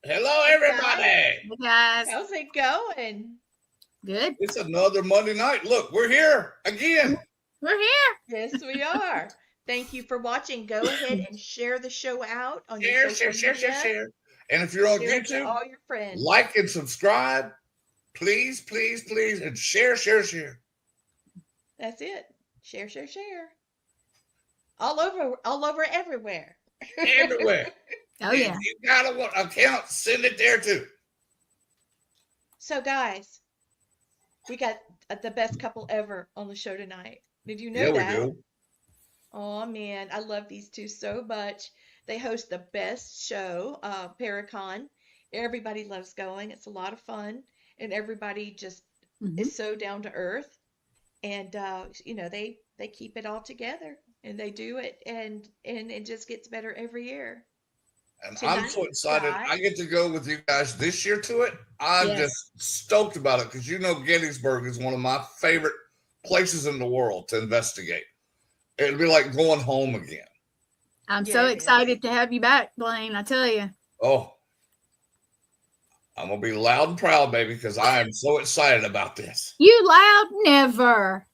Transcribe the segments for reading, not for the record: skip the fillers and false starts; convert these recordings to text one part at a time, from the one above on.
Hello, everybody. Hey guys. How's it going? Good. It's another Monday night. Look, we're here again. We're here. Yes, we are. Thank you for watching. Go ahead and share the show out on Share, your social share. And if you're on Share it to YouTube, all your friends. like and subscribe. Please, please, please. And share. That's it. Share. All over, everywhere. Everywhere. Oh If yeah. you got an account, send it there too. So, guys, we got the best couple ever on the show tonight. Did you know that? We do. Oh man, I love these two so much. They host the best show, Paracon. Everybody loves going. It's a lot of fun, and everybody just is so down to earth. And they keep it all together, and they do it, and it just gets better every year. And Tonight, I'm so excited. guys. I get to go with you guys this year to it. I'm Yes. just stoked about it because Gettysburg is one of my favorite places in the world to investigate. It'd be like going home again. I'm so Yes. excited to have you back, Blaine. I tell you. Oh, I'm going to be loud and proud, baby, because I am so excited about this. You loud? Never.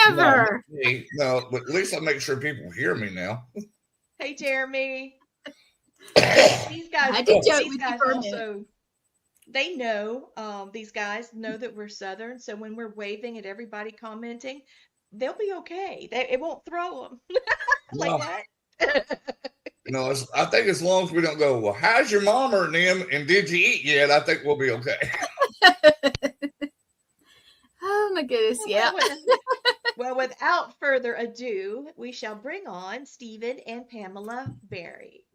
Never. No, but at least I make sure people hear me now. Hey, Jeremy. These guys, I did joke these with you guys for a minute. also, they know, these guys know that we're Southern. So when we're waving at everybody commenting, they'll be okay. It won't throw them like No. that. No, I think as long as we don't go, well, how's your mom or them, and did you eat yet? I think we'll be okay. Oh my goodness. Yeah. Well, without further ado, we shall bring on Stephen and Pamela Berry.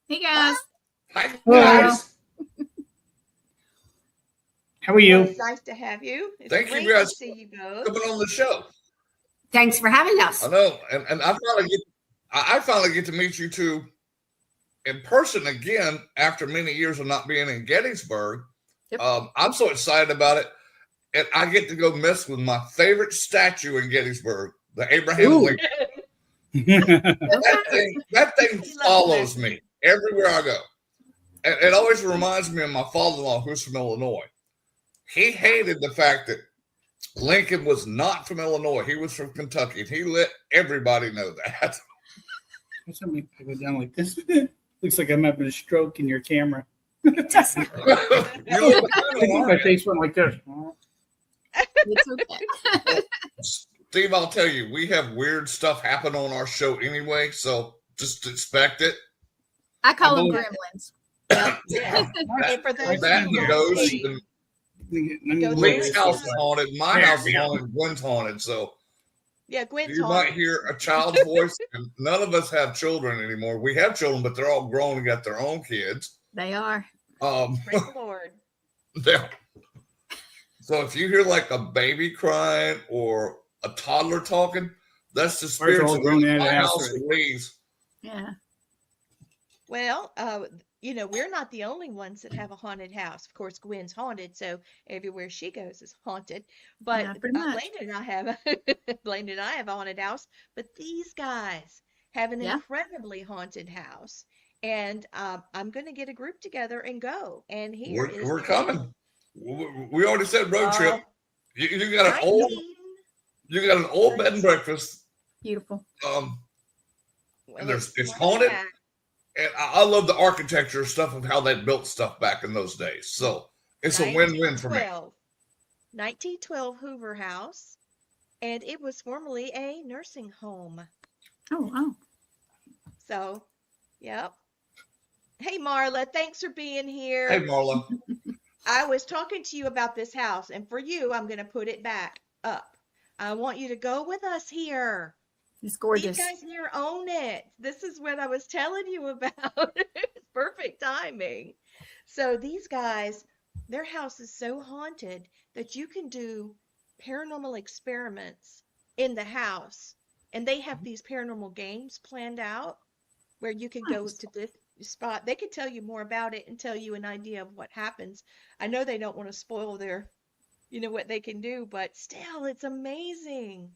Hey guys. Hi, Hello. guys. How are you? Well, it's nice to have you. It's Thank you, great guys, to see you both. coming on the show. Thanks for having us. I know, and I finally get to meet you two in person again after many years of not being in Gettysburg. Yep. I'm so excited about it, and I get to go mess with my favorite statue in Gettysburg, the Abraham Ooh. Lincoln. That thing follows me everywhere I go. And it always reminds me of my father-in-law, who's from Illinois. He hated the fact that Lincoln was not from Illinois. He was from Kentucky. And he let everybody know that. Something I go down like this. Looks like I'm having a stroke in your camera. You I think my face went like this. It's okay. Steve, I'll tell you, we have weird stuff happen on our show anyway, so just expect it. I call them gremlins. Yeah. And for those That who don't goes. see, And Gwen's house is haunted. My house is haunted. Gwen's haunted. So yeah, Gwen's you home. might hear a child's voice. And none of us have children anymore. We have children, but they're all grown and got their own kids. They are. Praise the Lord. Yeah. So if you hear like a baby crying or a toddler talking, that's the spirits all of grown out of my the house house already. leaves. Yeah. Well, we're not the only ones that have a haunted house. Of course, Gwen's haunted, so everywhere she goes is haunted. But Yeah, pretty much. Blaine and I have a haunted house. But these guys have an Yeah. incredibly haunted house, and I'm going to get a group together and go. And here We're coming. We already said road trip. You got an old. You got an old bed and breakfast. Beautiful. And it's haunted. And I love the architecture stuff of how they built stuff back in those days. So it's a win-win for me. 1912 Hoover House, and it was formerly a nursing home. Oh, wow. So, yep. Hey, Marla, thanks for being here. Hey, Marla. I was talking to you about this house, and for you, I'm going to put it back up. I want you to go with us here. It's gorgeous. These guys here own it. This is what I was telling you about. It's perfect timing. So these guys, their house is so haunted that you can do paranormal experiments in the house. And they have these paranormal games planned out where you can go to this spot. They can tell you more about it and tell you an idea of what happens. I know they don't want to spoil their, what they can do, but still, it's amazing.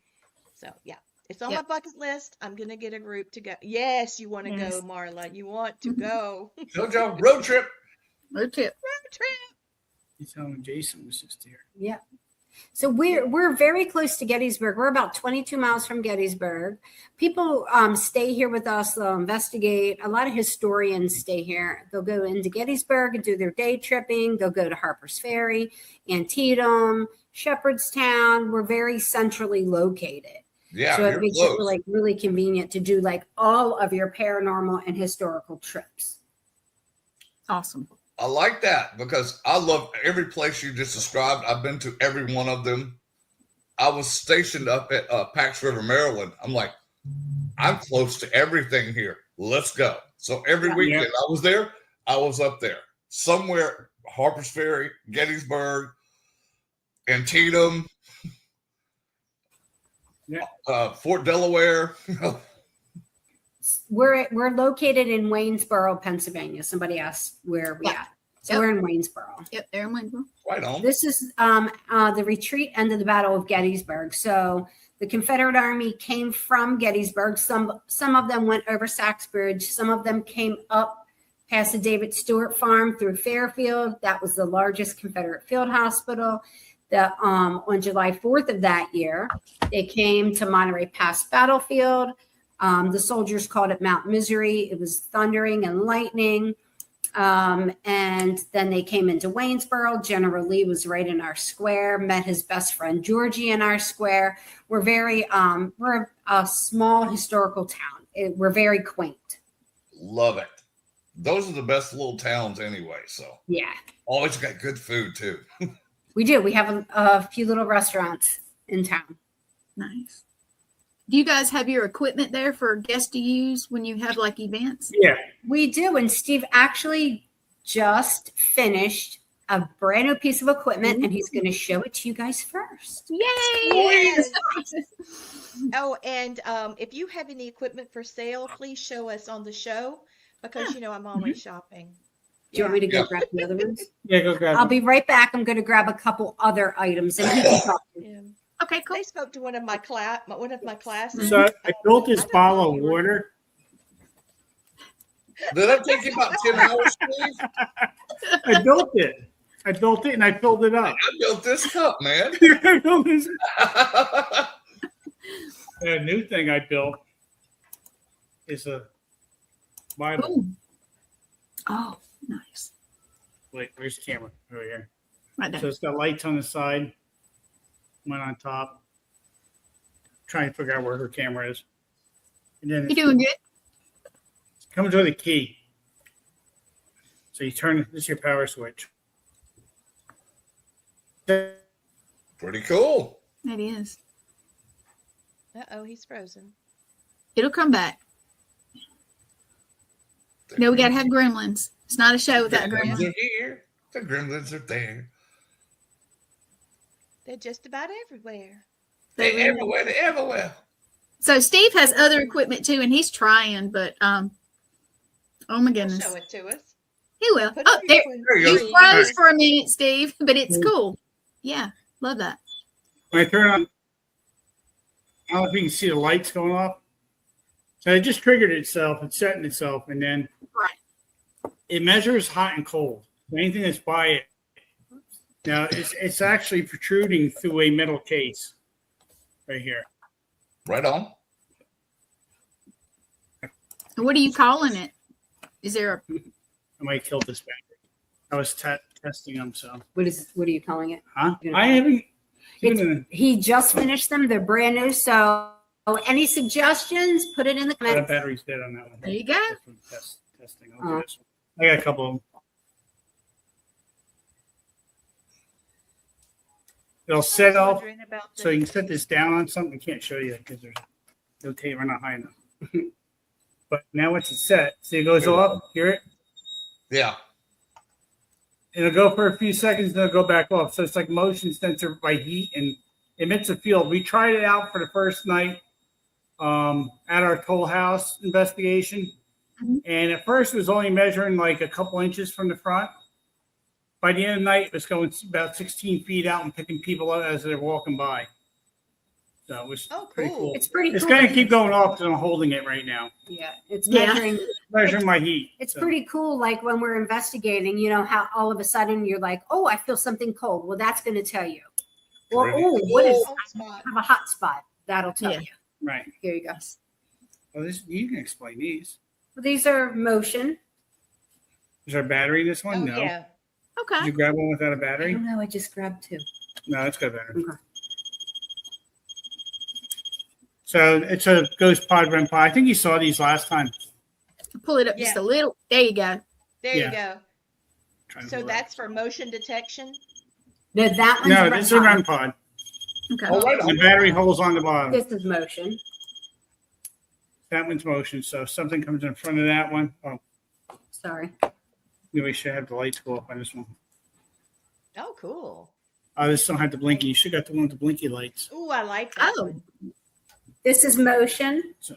So, yeah. It's on my bucket list. I'm going to get a group to go. Yes, you want to go, Marla. You want to go. JoJo, road trip. Road trip. Road trip. You telling Jason was just here. Yeah. So we're very close to Gettysburg. We're about 22 miles from Gettysburg. People stay here with us. They'll investigate. A lot of historians stay here. They'll go into Gettysburg and do their day tripping. They'll go to Harper's Ferry, Antietam, Shepherdstown. We're very centrally located. Yeah, so it makes it really convenient to do like all of your paranormal and historical trips. Awesome. I like that because I love every place you just described. I've been to every one of them. I was stationed up at Pax River, Maryland. I'm like, I'm close to everything here. Let's go. So every weekend I was there, I was up there. Somewhere, Harper's Ferry, Gettysburg, Antietam, Fort Delaware. We're located in Waynesboro, Pennsylvania. Somebody asked where we at. So we're in Waynesboro. Yep, they're in Waynesboro. Right on. This is the retreat end of the Battle of Gettysburg. So the Confederate Army came from Gettysburg. Some of them went over Saxbridge. Some of them came up past the David Stewart Farm through Fairfield. That was the largest Confederate field hospital. On July 4th of that year, they came to Monterey Pass Battlefield. The soldiers called it Mount Misery. It was thundering and lightning. And then they came into Waynesboro. General Lee was right in our square, met his best friend Georgie in our square. We're we're a small historical town. We're very quaint. Love it. Those are the best little towns anyway. So yeah. Always got good food too. We do. We have a few little restaurants in town. Nice. Do you guys have your equipment there for guests to use when you have like events? Yeah. We do. And Steve actually just finished a brand new piece of equipment and he's going to show it to you guys first. Yay! Yes. Oh, and if you have any equipment for sale, please show us on the show because, I'm always shopping. Do you want me to go grab the other ones? Yeah, go grab I'll them. be right back. I'm going to grab a couple other items. And he can talk to you. Yeah. Okay, cool. They spoke to one of my classes. So I built this bottle of water. Did that take you about 10 hours, Steve? I built it and I filled it up. I built this cup, man. I built this. A new thing I built is a Bible. Ooh. Oh, nice. Wait, where's the camera? Over here. Right So there. it's got lights on the side, one on top. Trying to figure out where her camera is. And then You're doing good. it comes with a key. So you turn this is your power switch. Pretty cool. It is. Uh-oh, he's frozen. It'll come back. No, we got to have gremlins. It's not a show without Gremlins gremlins. are here. The gremlins are there. They're just about everywhere. They They're really- everywhere. They're everywhere. So Steve has other equipment too, and he's trying, but oh my He'll goodness, show it to us. he will. Put Oh, it there, in There you you go. froze for a minute, Steve, but it's cool. Yeah, love that. When I turn on, I don't know if you can see the lights going off. So it just triggered itself, it's setting itself, and then it measures hot and cold. Anything that's by it. Now it's actually protruding through a metal case. right here. Right on. What are you calling it? Is there a I might kill this battery. I was testing them, so. What are you calling it? Huh? You're gonna I call haven't. Even He just finished them. They're brand new. So any suggestions, put it in the the comments. battery's dead on that one. There you go. That's from testing. I'll do this one. I got a couple of them. It'll set off. Wondering about So you the- can set this down on something. I can't show you because there's no tape. We're not high enough. But now once it's set, see it goes off. Hear it? Yeah. It'll go for a few seconds, then it'll go back off. So it's like motion sensor by heat and emits a field. We tried it out for the first night at our toll house investigation. Mhm. And at first it was only measuring like a couple inches from the front. By the end of the night, it was going about 16 feet out and picking people up as they're walking by. So it was pretty cool. cool. It's pretty It's cool. going to keep going off because I'm holding it right now. Yeah, it's Yeah. measuring. My heat. It's So, pretty cool. Like when we're investigating, you know, how all of a sudden you're like, oh, I feel something cold. Well, that's going to tell you. Or, Really oh, what is, Cold spot. I have a hot spot. That'll tell Yeah. you. right. Here you go. Well, you can explain these. Well, these are motion. Is there a battery in this one? Oh, No. yeah. Did Okay. you grab one without a I battery? don't know. I just grabbed two. No, it's got a battery. Okay. So it's a Ghost Pod REM Pod. I think you saw these last time. Pull it up just a little. There you go. There Yeah. you go. Trying to So look. that's for motion detection. No, that one's No, a this is a REM REM Pod. Okay. Oh, right The on. battery holes on the bottom. This is motion. That one's motion. So if something comes in front of that one, oh, Sorry. maybe we should have the lights go off on this one. Oh, cool. Oh, this don't have the blinky. You should have got the one with the blinky lights. Ooh, I like that Oh. one. This is motion. So-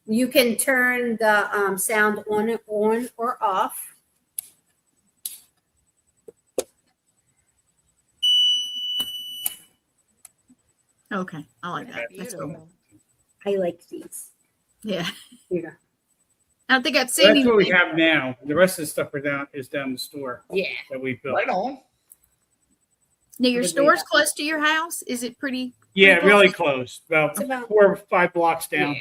You can turn the sound on or off. Okay. I like that. That's cool. Beautiful. I like these. Yeah. Here you go. I don't think I've So seen that's what we anything. have now. The rest of the stuff is down the store Yeah. that we built. Right on. Now, your What do we store's have? close to your house? Is it pretty? Yeah, pretty really close? close. About It's about 4 or 5 blocks down. Yeah.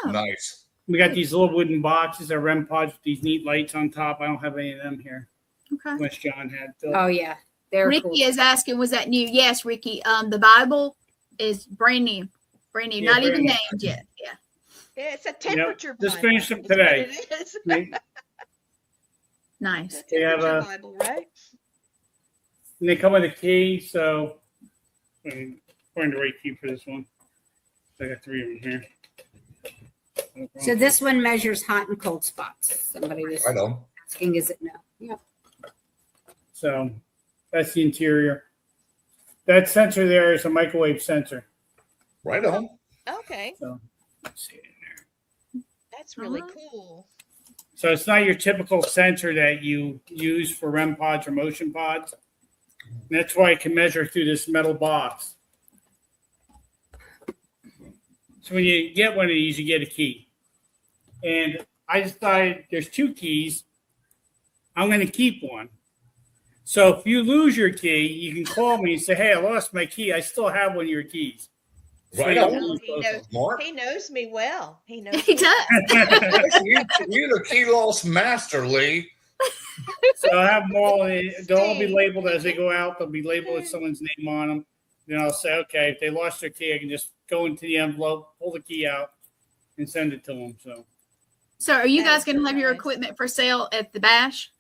Oh, Nice. We got these little wooden boxes, our REM pods with these neat lights on top. I don't have any of them here. okay. Which John had. Oh yeah. They're Ricky cool. is asking, was that new? Yes, Ricky. The Bible is brand new. Brand new. Yeah, Not even brand new. named yet. Yeah. It's a temperature just Bible. finished them is what today. it is. They, Nice. It's a They have temperature a- Bible, right? and they come with a key, so I'm pouring the right key for this one. I got 3 of them here. So this one measures hot and cold spots. Somebody was Right on. asking, is it no? Yep. So that's the interior. That sensor there is a microwave sensor. Right on. Okay. So let's see it in there. That's really Uh-huh. cool. So it's not your typical sensor that you use for REM pods or motion pods. And that's why it can measure through this metal box. So when you get one of these, you get a key. And I decided there's 2 keys. I'm going to keep one. So if you lose your key, you can call me and say, hey, I lost my key. I still have one of your keys. So Right you don't on. lose He both of knows, them. Mark. he knows me well. He knows He me does. You're the key loss master, Lee. So I'll have them all. They'll all be labeled as they go out. They'll be labeled with someone's name on them. Then I'll say, okay, if they lost their key, I can just go into the envelope, pull the key out, and send it to them. So, So, are you That guys is going to so have your nice. equipment for sale at the bash?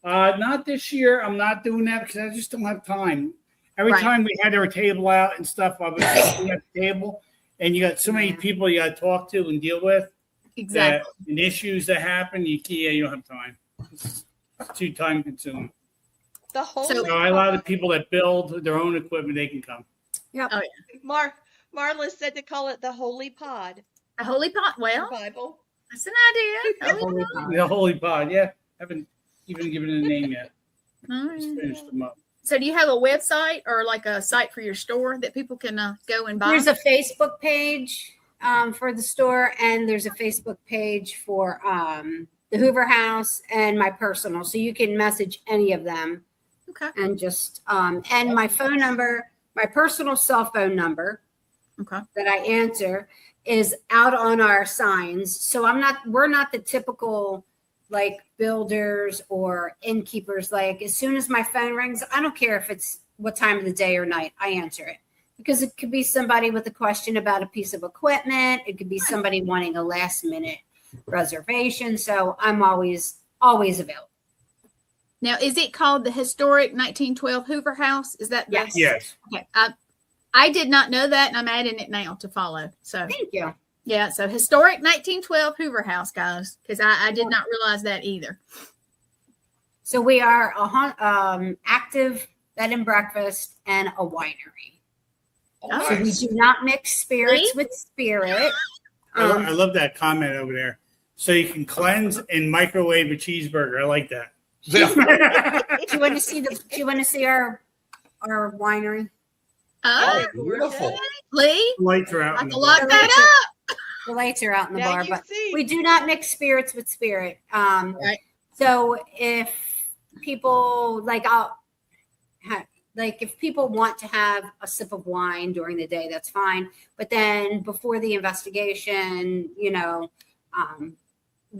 not this year. I'm not doing that because I just don't have time. Every Right. time we had our table out and stuff, I was sitting at the table, and you got so many Yeah. people you got to talk to and deal with. Exactly. And issues that happen, you don't have time. It's too time consuming. The whole So- So I allow the people that build their own equipment, they can come. Marla said to call it the Holy Pod. A holy pot. Well, Bible. that's an idea. Holy pot. The Holy Pod, yeah. Haven't even given it a name yet. All Just right. finished them up. So, do you have a website or like a site for your store that people can go and buy? There's a Facebook page for the store, and there's a Facebook page for the Hoover House and my personal. So you can message any of them Okay. and just and my phone number, my personal cell phone number Okay. that I answer is out on our signs. So we're not the typical like builders or innkeepers. Like as soon as my phone rings, I don't care if it's what time of the day or night, I answer it. Because it could be somebody with a question about a piece of equipment. It could be somebody wanting a last minute reservation. So I'm always available. Now, is it called the historic 1912 Hoover House? Is that Yes. Yes. Okay. I did not know that, and I'm adding it now to follow. So Thank you. yeah, so historic 1912 Hoover House, guys, because I did not realize that either. So we are a active bed and breakfast and a winery. Oh, So we nice. do not mix spirits with spirit. I love that comment over there. So you can cleanse and microwave a cheeseburger. I like that. Yeah. Do you want to see Do you want to see our winery? Oh, Beautiful. Lee, Lights are out. I in have the to lock bar. that up. The lights are out in the Now bar, you but see. we do not mix spirits with spirit. Right. So if people if people want to have a sip of wine during the day, that's fine. But then before the investigation, we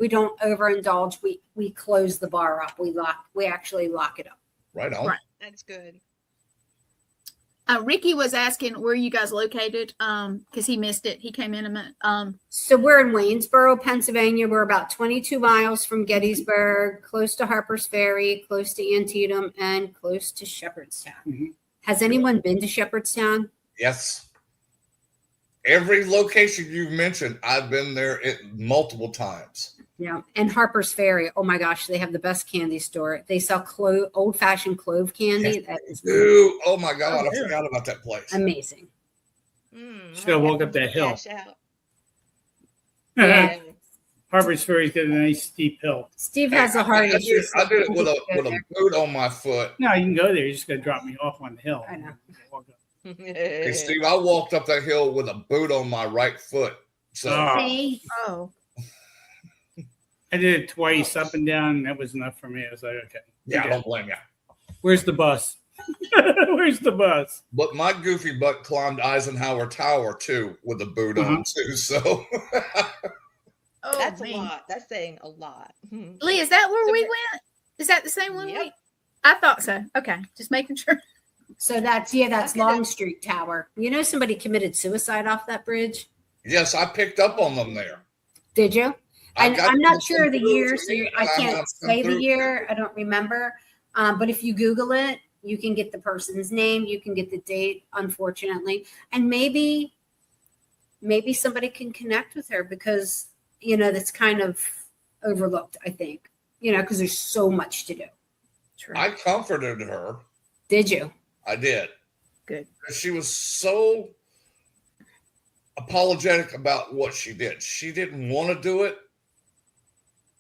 don't overindulge. We close the bar up. We actually lock it up. Right on. Right. That's good. Ricky was asking where you guys located because he missed it. He came in a minute. So we're in Waynesboro, Pennsylvania. We're about 22 miles from Gettysburg, close to Harper's Ferry, close to Antietam, and close to Shepherdstown. Mhm. Has anyone been to Shepherdstown? Yes. Every location you've mentioned, I've been there multiple times. Yeah. And Harper's Ferry. Oh my gosh, they have the best candy store. They sell old-fashioned clove candy. Yes. That is Ooh, oh my God, I yeah. forgot about that place. amazing. Just gotta walk up that hill. Cash out. Yeah. Harper's Ferry's got a nice steep hill. Steve has a heart I issue. did it with a boot on my foot. No, you can go there. You just gotta drop me off on the hill. I know. Walk up. Hey, Steve, I walked up that hill with a boot on my right foot. So Oh. See? Oh, I did it twice, up and down, and that was enough for me. I was like, okay. yeah, I don't blame you. Where's the bus? Where's the bus? But my goofy butt climbed Eisenhower Tower too with a boot on too. So oh, That's man. a lot. That's saying a lot. Lee, is that where So we we're- went? Is that the same one? Yep. I thought so. Okay, just making sure. So that's Look at Long Street Tower. You know somebody committed suicide off that bridge? yes, I picked up on them there. Did you? And got I'm not them sure the through year, to so me, I and can't got them say the through. year. I don't remember. But if you Google it, you can get the person's name. You can get the date, unfortunately. And maybe somebody can connect with her because, that's kind of overlooked, I think, because there's so much to do. True. I comforted her. Did you? I did. Good. She was so apologetic about what she did. She didn't want to do it,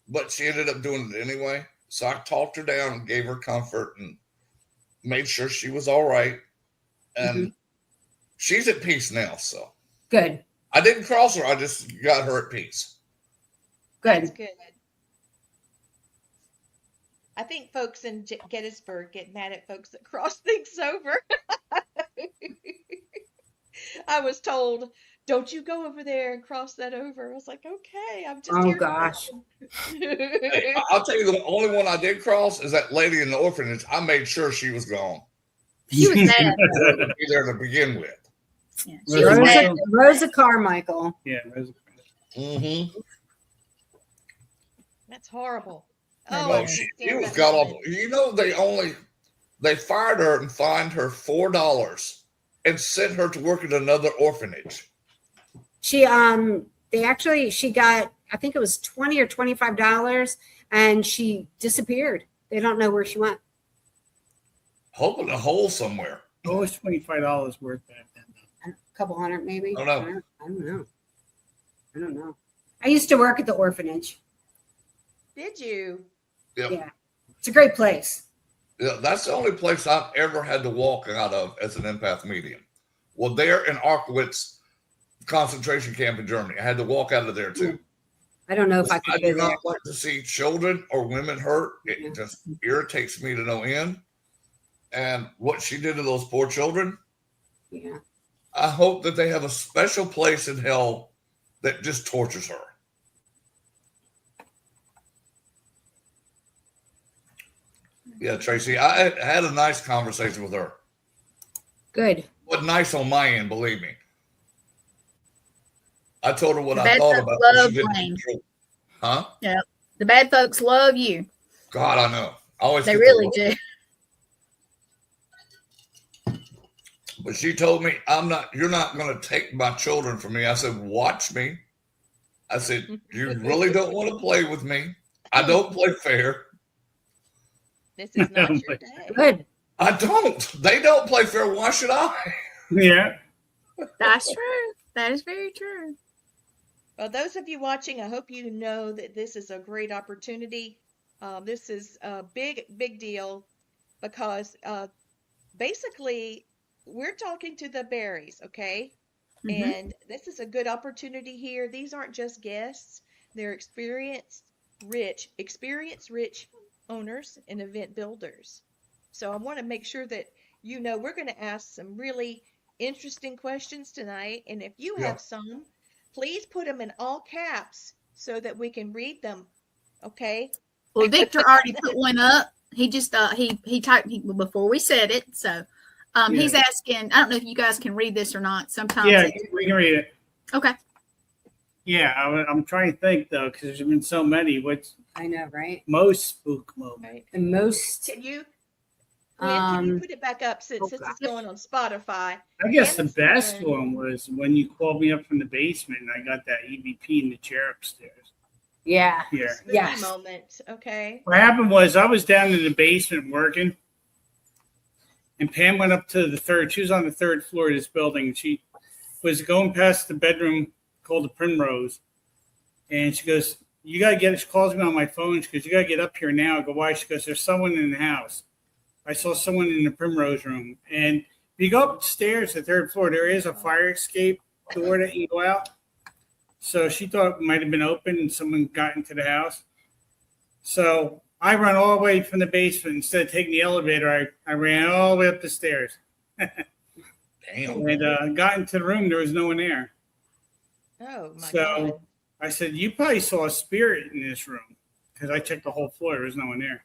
but she ended up doing it anyway. So I talked her down and gave her comfort and made sure she was all right. And she's at peace now. So Good. I didn't cross her. I just got her at peace. That's Good. good. I think folks in Gettysburg get mad at folks that cross things over. I was told, "Don't you go over there and cross that over." I was like, "Okay, I'm just Oh, here." to gosh. Hey, I'll tell you, the only one I did cross is that lady in the orphanage. I made sure she was gone. She was mad. Be there to begin with. Yeah, she was Rosa- mad. Rosa Carmichael. Yeah, those- Mm-hmm. That's horrible. Oh, I Oh, can't she stand was that god woman. awful. They fired her and fined her $4 and sent her to work at another orphanage. She got, I think it was $20 or $25, and she disappeared. They don't know where she went. Hoping a hole somewhere. oh, it's $25 worth back then. A couple hundred, maybe. I don't know. I don't know. I used to work at the orphanage. Did you? Yep. Yeah. It's a great place. Yeah, that's the only place I've ever had to walk out of as an empath medium. Well, there in Auschwitz concentration camp in Germany, I had to walk out of there too. I don't know if I I could do go there. not like to see children or women hurt. It Yeah. just irritates me to no end. And what she did to those poor children, Yeah. I hope that they have a special place in hell that just tortures her. Yeah, Tracy, I had a nice conversation with her. Good. What nice on my end, believe me. I told her what The I bad thought folks about what love she didn't Blaine. control. Huh? Yeah. The bad folks love you. God, I know. I always They get really the do. But she told me, you're not going to take my children from me. I said, watch me. I said, you really don't want to play with me. I don't play fair. This is not your day. Good. I don't. They don't play fair. Why should I? Yeah. That's true. That is very true. Well, those of you watching, I hope you know that this is a great opportunity. This is a big deal because basically we're talking to the Berries, okay? Mm-hmm. And this is a good opportunity here. These aren't just guests. They're experience rich owners and event builders. So I want to make sure that you know we're going to ask some really interesting questions tonight. And if you have some, please put them in all caps so that we can read them. Okay? Well, Victor already put one up. He just he typed before we said it. So he's asking, I don't know if you guys can read this or not. Sometimes We can read it. Okay. Yeah, I'm trying to think though, because there's been so many. What's I know, right? most spook moment? Right. The most. Can you can you put it back up since it's going on Spotify? I guess the Amazon. best one was when you called me up from the basement and I got that EVP in the chair upstairs. Yeah. Yeah. Spooky Yes. moment. Okay. What happened was I was down in the basement working, and Pam went up to the third. She was on the third floor of this building. And she was going past the bedroom called the Primrose, and she goes, "You gotta get." She calls me on my phone. She goes, "You gotta get up here now." I go, "Why?" She goes, "There's someone in the house." I saw someone in the Primrose room, and if you go upstairs, the third floor, there is a fire escape door that you go out. So she thought it might have been open and someone got into the house. So I run all the way from the basement. Instead of taking the elevator, I ran all the way up the stairs. Damn. And got into the room. There was no one there. Oh my God. So I said, "You probably saw a spirit in this room," because I checked the whole floor. There was no one there.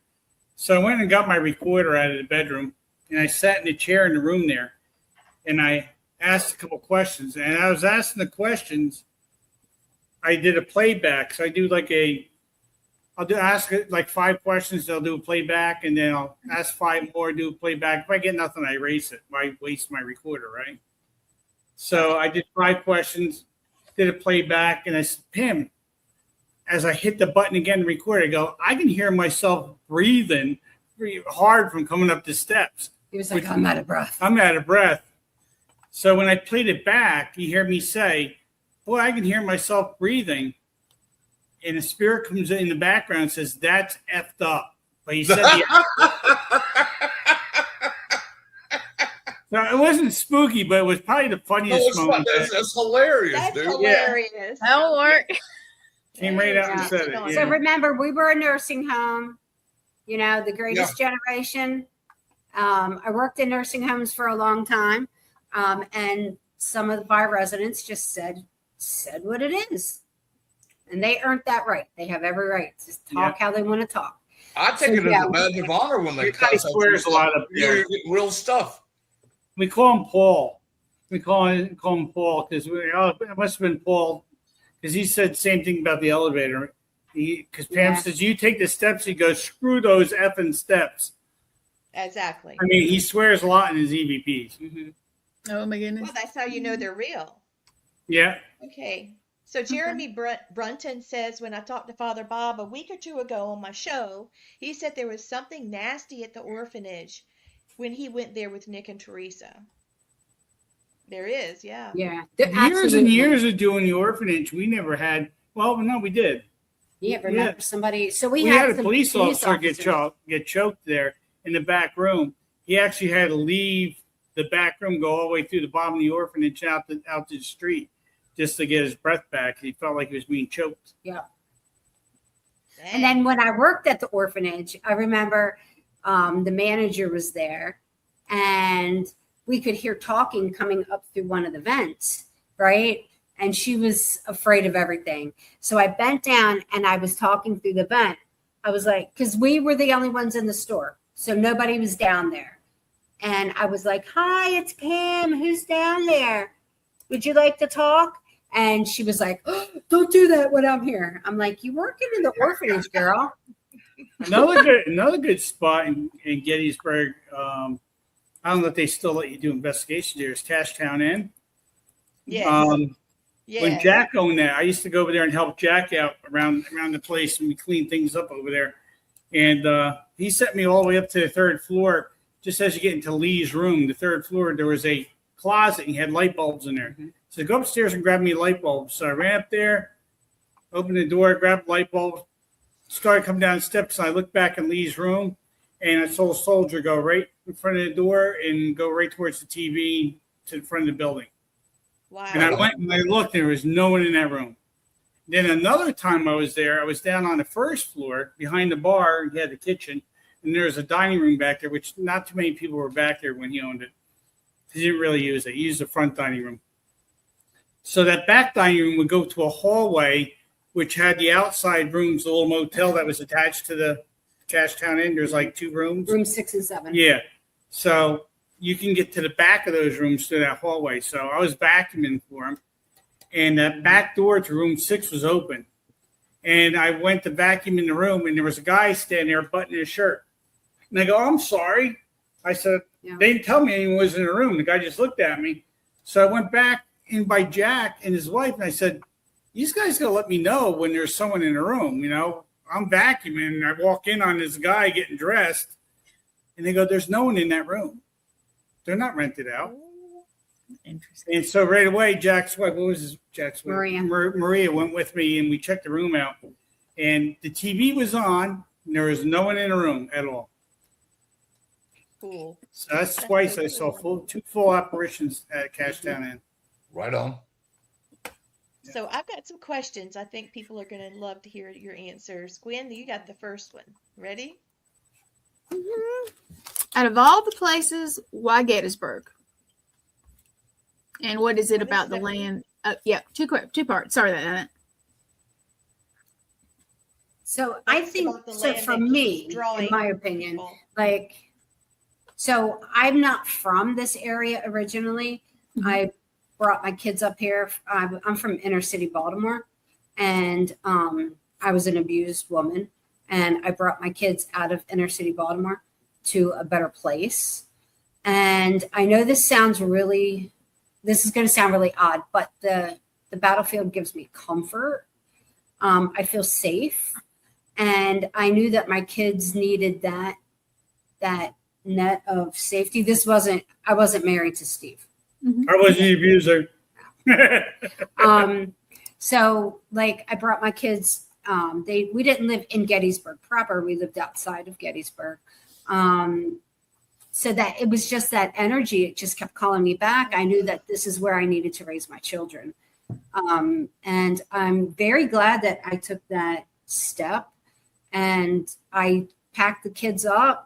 So I went and got my recorder out of the bedroom, and I sat in the chair in the room there, and I asked a couple questions. And I was asking the questions. I did a playback. So I do ask it like 5 questions. I'll do a playback, and then I'll ask 5 more, do a playback. If I get nothing, I erase it. I waste my recorder, right? So I did 5 questions, did a playback, and I said, "Pam," as I hit the button again to record, I go, "I can hear myself breathing pretty hard from coming up the steps." He was like, "I'm out of breath." I'm out of breath. So when I played it back, you hear me say, "Boy, I can hear myself breathing." And a spirit comes in the background and says, "That's effed up." But he said, no, it wasn't spooky, but it was probably the funniest moment. It's hilarious, That's dude. hilarious. That'll work. Came right out and said it. Yeah. So Yeah. remember, we were a nursing home, the greatest generation. I worked in nursing homes for a long time. And some of my residents just said what it is. And they earned that right. They have every right to talk how they want to talk. I take it as a badge of honor when they Everybody swears a lot up there. You're getting real stuff. We call him Paul. We call him Paul because it must have been Paul because he said the same thing about the elevator. Because Pam says, "You take the steps." He goes, "Screw those effing steps." Exactly. I mean, he swears a lot in his EVPs. Mm-hmm. Oh my goodness. Well, that's how you know they're real. Yeah. Okay. So Jeremy Brunton says, when I talked to Father Bob a week or 2 ago on my show, he said there was something nasty at the orphanage when he went there with Nick and Teresa. There is, yeah. Yeah. Years and years of doing the orphanage, we never had. Well, no, we did. Yeah, remember somebody. So We had a police officer get choked there in the back room. He actually had to leave the back room, go all the way through the bottom of the orphanage out to the street just to get his breath back. He felt like he was being choked. Yeah. Dang. And then when I worked at the orphanage, I remember the manager was there and we could hear talking coming up through one of the vents, right? And she was afraid of everything. So I bent down and I was talking through the vent. I was like, because we were the only ones in the store. So nobody was down there. And I was like, hi, it's Pam. Who's down there? Would you like to talk? And she was like, oh, don't do that when I'm here. I'm like, you working in the orphanage, girl. Another good spot in Gettysburg. I don't know if they still let you do investigations there. Is Cashtown Inn. Yes. When Jack owned that, I used to go over there and help Jack out around the place, and we clean things up over there. And he sent me all the way up to the third floor. Just as you get into Lee's room, the third floor, there was a closet and he had light bulbs in there. Mm-hmm. So go upstairs and grab me light bulbs. So I ran up there, opened the door, grabbed light bulbs, started coming down the steps. And I looked back in Lee's room, and I saw a soldier go right in front of the door and go right towards the TV to the front of the building. Wow. And I went and I looked, and there was no one in that room. Then another time I was there, I was down on the first floor behind the bar. He had the kitchen, and there was a dining room back there, which not too many people were back there when he owned it. He didn't really use it. He used the front dining room. So that back dining room would go to a hallway, which had the outside rooms, the little motel that was attached to the Cashtown Inn. There's like 2 rooms. Room 6 and 7. Yeah. So you can get to the back of those rooms through that hallway. So I was vacuuming for him, and that back door to room 6 was open. And I went to vacuum in the room, and there was a guy standing there buttoning his shirt. And I go, I'm sorry. I said, They didn't tell me anyone was in the room. The guy just looked at me. So I went back in by Jack and his wife, and I said, these guys got to let me know when there's someone in the room. You know, I'm vacuuming, and I walk in on this guy getting dressed, and they go, there's no one in that room. They're not rented out. Interesting. And so right away, Jack's wife, Jack's wife? Maria went with me, and we checked the room out. And the TV was on, and there was no one in the room at all. Cool. So that's twice so cool. I saw 2 full apparitions at Cashtown Inn. Right on. So I've got some questions. I think people are going to love to hear your answers. Gwen, you got the first one. Ready? Mm-hmm. Out of all the places, why Gettysburg? And what is it about the land? Yeah, two parts. Sorry about that. So I think, so for me, in my opinion, like, so I'm not from this area originally. Mm-hmm. I brought my kids up here. I'm from inner city Baltimore, and I was an abused woman, and I brought my kids out of inner city Baltimore to a better place. And I know this is going to sound really odd, but the battlefield gives me comfort. I feel safe, and I knew that my kids needed that net of safety. I wasn't married to Steve. Mm-hmm. I wasn't the abuser. So like I brought my kids, we didn't live in Gettysburg proper. We lived outside of Gettysburg. So that it was just that energy. It just kept calling me back. I knew that this is where I needed to raise my children. And I'm very glad that I took that step, and I packed the kids up.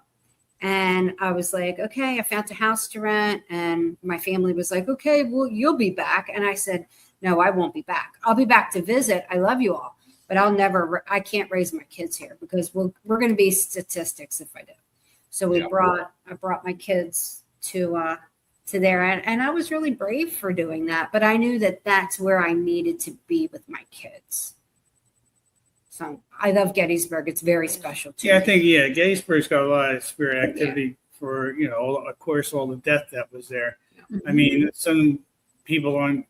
And I was like, okay, I found a house to rent. And my family was like, okay, well, you'll be back. And I said, no, I won't be back. I'll be back to visit. I love you all, but I can't raise my kids here because we're going to be statistics if I do. So I brought my kids to there. And I was really brave for doing that, but I knew that that's where I needed to be with my kids. So I love Gettysburg. It's very special to me. I think, Gettysburg's got a lot of spirit activity for, of course, all the death that was there. Mm-hmm. I mean, some people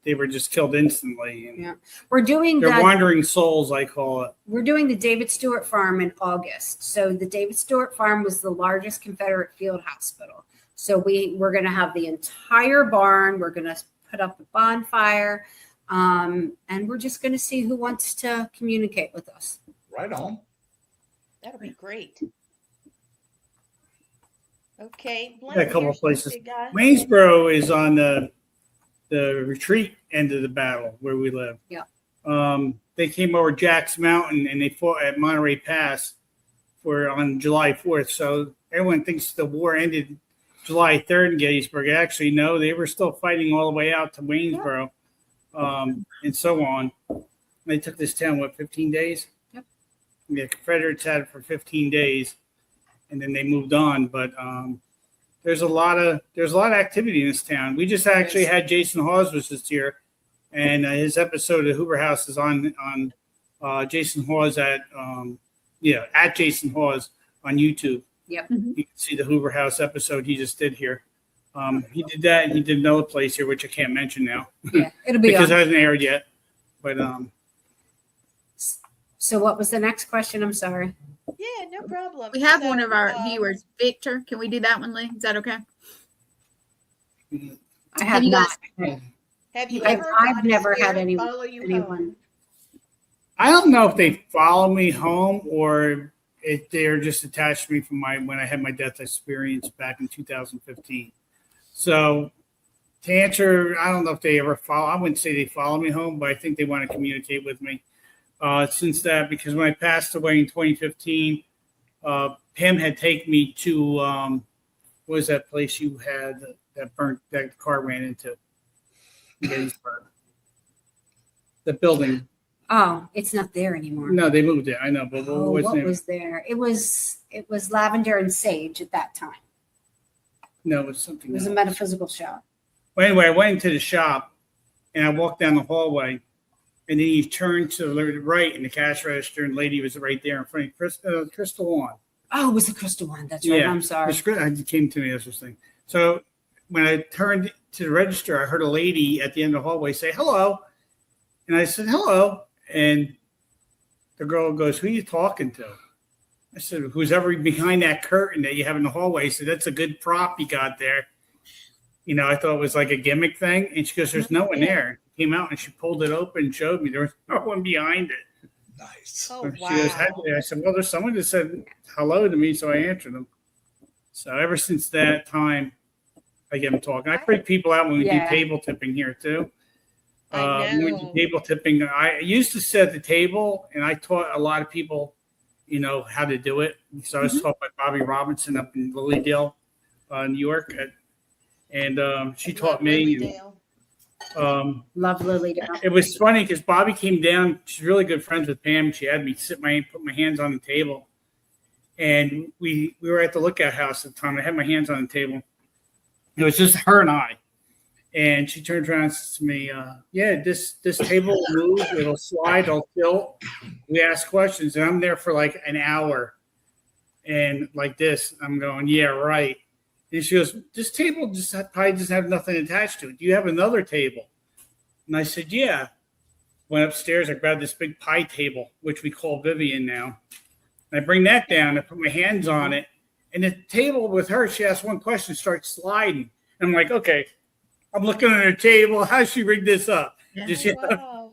they were just killed instantly. And we're doing they're wandering souls, I call it. We're doing the David Stewart Farm in August. So the David Stewart Farm was the largest Confederate field hospital. So we're going to have the entire barn. We're going to put up a bonfire. And we're just going to see who wants to communicate with us. Right on. That'll be great. Okay. A couple of places. Waynesboro is on the retreat end of the battle where we live. Yeah. They came over Jack's Mountain and they fought at Monterey Pass on July 4th. So everyone thinks the war ended July 3rd in Gettysburg. Actually, no, they were still fighting all the way out to Waynesboro, and so on. They took this town, 15 days? Yep. The Confederates had it for 15 days, and then they moved on. But there's a lot of activity in this town. We just actually had Jason Hawes was just here, and his episode of Hoover House is on Jason Hawes at Jason Hawes on YouTube. Yep. Mhm. You can see the Hoover House episode he just did here. He did that, and he did another place here, which I can't mention now Yeah, it'll be because on. it hasn't aired yet. But So what was the next question? I'm sorry. Yeah, no problem. We have So, one of our viewers, Victor. Can we do that one, Lee? Is that okay? I have you not. have you I've- ever I've gotten never scared had and anyone- follow you anyone. home? I don't know if they follow me home or if they're just attached to me from when I had my death experience back in 2015. So to answer, I don't know if they ever follow. I wouldn't say they follow me home, but I think they want to communicate with me. Since that, because when I passed away in 2015, Pam had taken me to what was that place you had that burnt, that car ran into in Gettysburg? The building. Oh, it's not there anymore. No, they moved it. I know, but Oh, what what was it? was there? It was lavender and sage at that time. No, it was It something was a else. metaphysical shop. Well, anyway, I went into the shop and I walked down the hallway, and then you turned to the right, and the cash register and lady was right there in front of Crystal Lawn. Oh, it was the crystal one. That's right. Yeah. I'm sorry. It came to me as this thing. So when I turned to the register, I heard a lady at the end of the hallway say hello, and I said hello, and the girl goes, "Who are you talking to?" I said, "Who's ever behind that curtain that you have in the hallway." So that's a good prop you got there. You know, I thought it was like a gimmick thing. And she goes, "There's no one there." Came out and she pulled it open and showed me there was no one behind it. Nice. Oh, She goes, wow. I said, "Well, there's someone that said hello to me," so I answered them. So ever since that time, I get them talking. I freak people out when we Yeah. do table tipping here too. I When we do know. table tipping, I used to sit at the table, and I taught a lot of people, how to do it. So I was taught by Bobby Robinson up in Lilydale, New York, and she taught me. Lilydale. Love Lily down. It was funny because Bobby came down. She's really good friends with Pam. She had me put my hands on the table, and we were at the Lookout House at the time. I had my hands on the table. It was just her and I, and she turns around and says to me, "Yeah, this table will move. It'll slide. It'll tilt. We ask questions, and I'm there for like an hour, and like this, I'm going, yeah, right." And she goes, "This table probably doesn't have nothing attached to it. Do you have another table?" And I said, "Yeah." Went upstairs. I grabbed this big pie table, which we call Vivian now. And I bring that down. I put my hands on it. And the table with her, she asked one question, starts sliding. And I'm like, okay, I'm looking at her table. How does she rig this up? Yeah. Just, Wow.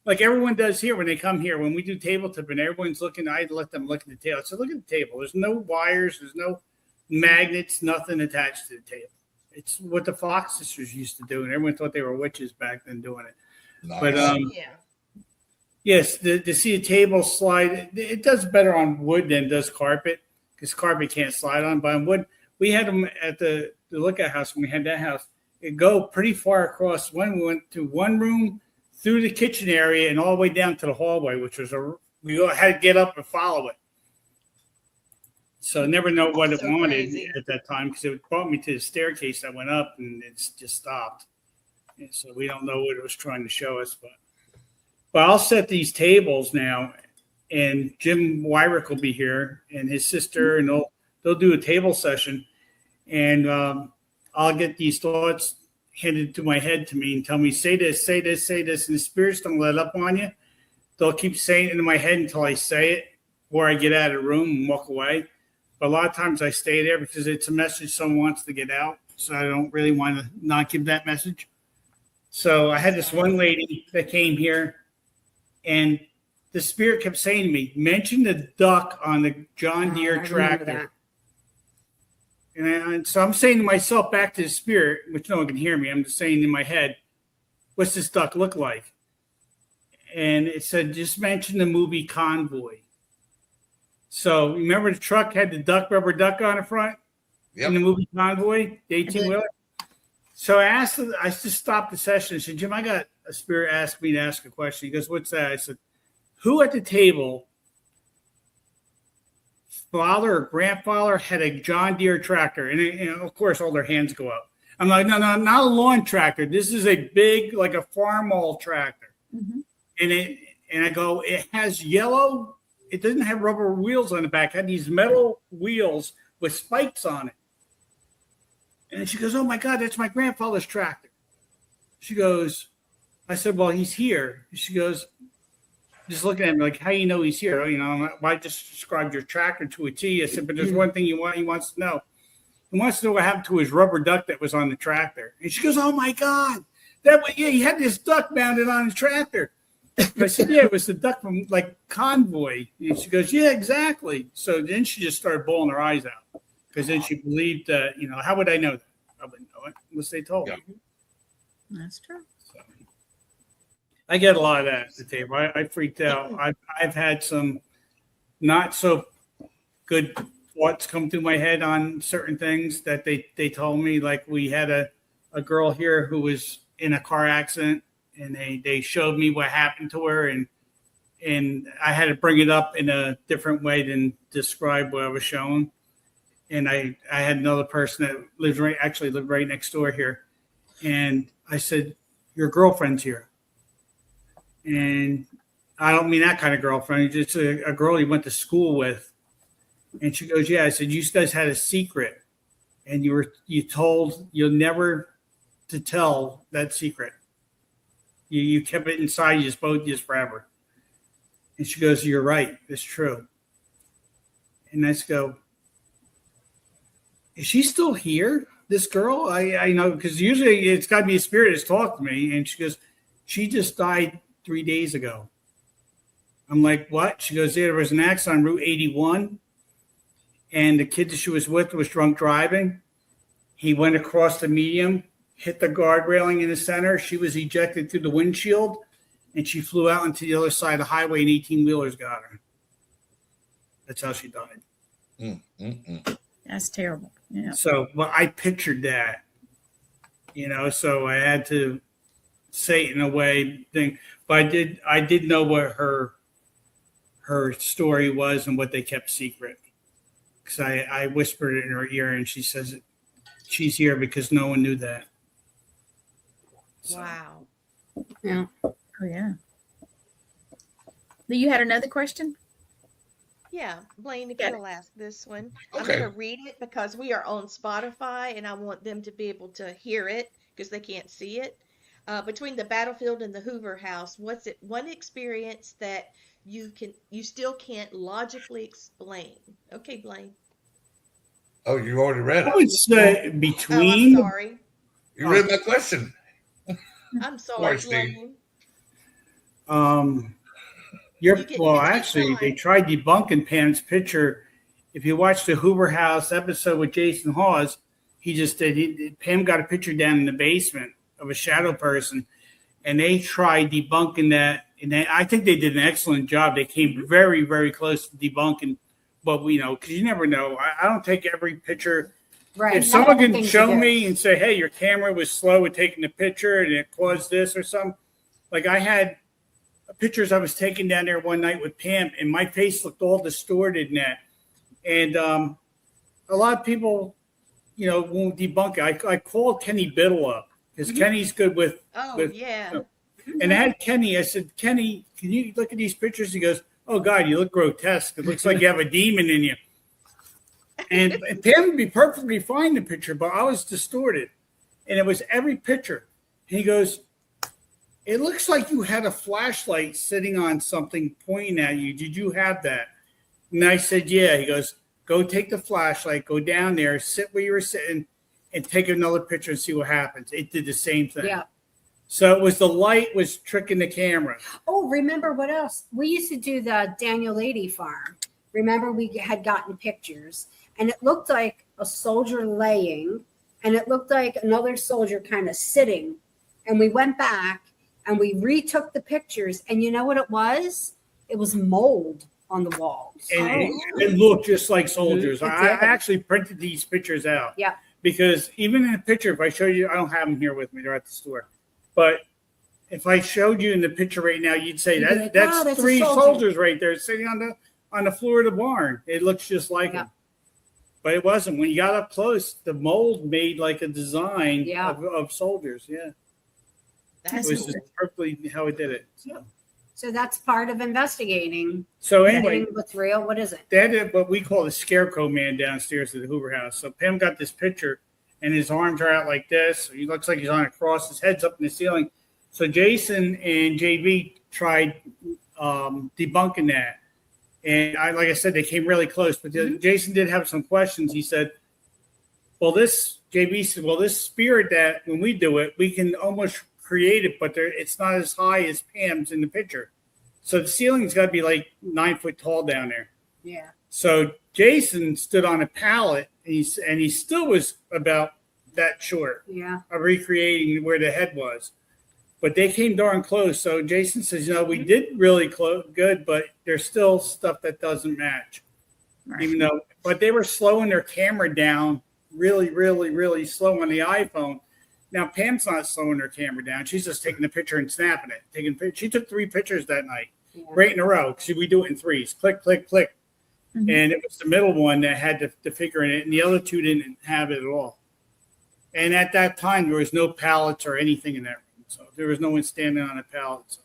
like everyone does here when they come here. When we do table tipping, everyone's looking. I let them look at the table. So look at the table. There's no wires. There's no magnets, nothing attached to the table. It's what the Fox sisters used to do, and everyone thought they were witches back then doing it. Nice. But Yeah. yes, to see a table slide, it does better on wood than it does carpet, because carpet can't slide on. But on wood, we had them at the Lookout House when we had that house. It go pretty far across. When we went to one room, through the kitchen area, and all the way down to the hallway, which was we all had to get up and follow it. So I never know what That's it so wanted crazy. at that time, because it brought me to the staircase that went up, and it's just stopped. And so we don't know what it was trying to show us, but I'll set these tables now, and Jim Wyrick will be here, and his sister, and they'll do a table session, and I'll get these thoughts handed to my head to me and tell me, say this, say this, say this, and the spirits don't let up on you. They'll keep saying it in my head until I say it, or I get out of the room and walk away. But a lot of times I stay there because it's a message someone wants to get out, so I don't really want to not give that message. So I had this one lady that came here, and the spirit kept saying to me, mention the duck on the John Deere I remember tractor. that. And so I'm saying to myself, back to the spirit, which no one can hear me. I'm just saying in my head, what's this duck look like? And it said, just mention the movie Convoy. So remember the truck had the rubber duck on the front? in the movie Convoy, the 18-wheeler. So I just stopped the session and said, Jim, I got a spirit ask me to ask a question. He goes, what's that? I said, who at the table, father or grandfather, had a John Deere tractor? And of course, all their hands go up. I'm like, no, not a lawn tractor. This is a big, like a farm-all tractor. Mm-hmm. And I go, it has yellow. It doesn't have rubber wheels on the back. It had these metal wheels with spikes on it. And she goes, oh, my God, that's my grandfather's tractor. She goes, I said, well, he's here. She goes, just looking at me like, how do you know he's here? I just described your tractor to a T. I said, but there's one thing he wants to know. He wants to know what happened to his rubber duck that was on the tractor. And she goes, oh, my God. He had this duck mounted on his tractor. I said, yeah, it was the duck from like Convoy. And she goes, yeah, exactly. So then she just started bawling her eyes out because then she believed that, how would I know that? I wouldn't know it unless they told me. That's true. So, I get a lot of that at the table. I freaked out. I've had some not so good thoughts come through my head on certain things that they told me. Like we had a girl here who was in a car accident. And they showed me what happened to her, and I had to bring it up in a different way than describe what I was shown. And I had another person that lived right next door here, and I said, "Your girlfriend's here," and I don't mean that kind of girlfriend, just a girl you went to school with. And she goes, "Yeah." I said, "You guys had a secret, and you told you'll never to tell that secret." You kept it inside you just forever. And she goes, you're right. It's true. And I just go, is she still here, this girl? I know, because usually it's got to be a spirit that's talked to me. And she goes, she just died 3 days ago. I'm like, what? She goes, yeah, there was an accident on Route 81. And the kid that she was with was drunk driving. He went across the median, hit the guard railing in the center. She was ejected through the windshield, and she flew out into the other side of the highway, and 18-wheelers got her. That's how she died. That's terrible. Yeah. So, well, I pictured that, so I had to say it in a way thing. But I did know what her story was and what they kept secret. Because I whispered it in her ear, and she says she's here because no one knew that. So. Wow. Yeah. Oh, yeah. You had another question? Yeah, Blaine, if you'll ask this one. Okay. I'm going to read it because we are on Spotify and I want them to be able to hear it because they can't see it. Between the battlefield and the Hoover House, what's it one experience that you still can't logically explain? Okay, Blaine. Oh, you already read it. I would say between. Oh, I'm sorry. You read my question. I'm sorry, Steve. Blaine. Actually, they tried debunking Pam's picture. If you watch the Hoover House episode with Jason Hawes, he just did. Pam got a picture down in the basement of a shadow person, and they tried debunking that. And I think they did an excellent job. They came very, very close to debunking, but because you never know. I don't take every picture. Right. If someone can show me and say, hey, your camera was slow at taking the picture and it caused this or something. Like I had pictures I was taking down there one night with Pam and my face looked all distorted in that. And a lot of people, won't debunk it. I called Kenny Biddle up because Kenny's good with. Yeah. And I had Kenny. I said, Kenny, can you look at these pictures? He goes, oh, God, you look grotesque. It looks like you have a demon in you. And Pam would be perfectly fine in the picture, but I was distorted. And it was every picture. And he goes, it looks like you had a flashlight sitting on something pointing at you. Did you have that? And I said, yeah. He goes, go take the flashlight, go down there, sit where you were sitting, and take another picture and see what happens. It did the same thing. Yeah. So it was the light was tricking the camera. Oh, remember what else? We used to do the Daniel Lady farm. Remember we had gotten pictures. And it looked like a soldier laying, and it looked like another soldier kind of sitting. And we went back and we retook the pictures. And you know what it was? It was mold on the walls. And it looked just like soldiers. It I did. actually printed these pictures out. Yeah. Because even in the picture, if I show you, I don't have them here with me. They're at the store. But if I showed you in the picture right now, you'd say You'd be like, that's "Oh, that's a 3 soldier." soldiers right there sitting on the floor of the barn. It looks just like them. But it wasn't. When you got up close, the mold made like a design of soldiers. Yeah. That's It was cool. just perfectly how it did it. So that's part of investigating. So anyway, Getting what's real? What is it? that is what we call the scarecrow man downstairs at the Hoover House. So Pam got this picture, and his arms are out like this. He looks like he's on a cross. His head's up in the ceiling. So Jason and JB tried debunking that. And like I said, they came really close. But Jason did have some questions. He said, JB said, this spirit that when we do it, we can almost create it, but it's not as high as Pam's in the picture. So the ceiling's got to be like 9 foot tall down there. Yeah. So Jason stood on a pallet, and he still was about that short of recreating where the head was. But they came darn close. So Jason says, we did really good, but there's still stuff that doesn't match. Right. But they were slowing their camera down really, really, really slow on the iPhone. Now, Pam's not slowing her camera down. She's just taking a picture and snapping it. She took 3 pictures that night, right in a row. See, we do it in 3s. Click, click, click. Mm-hmm. And it was the middle one that had the figure in it, and the other 2 didn't have it at all. And at that time, there was no pallets or anything in that room. So there was no one standing on a pallet. So.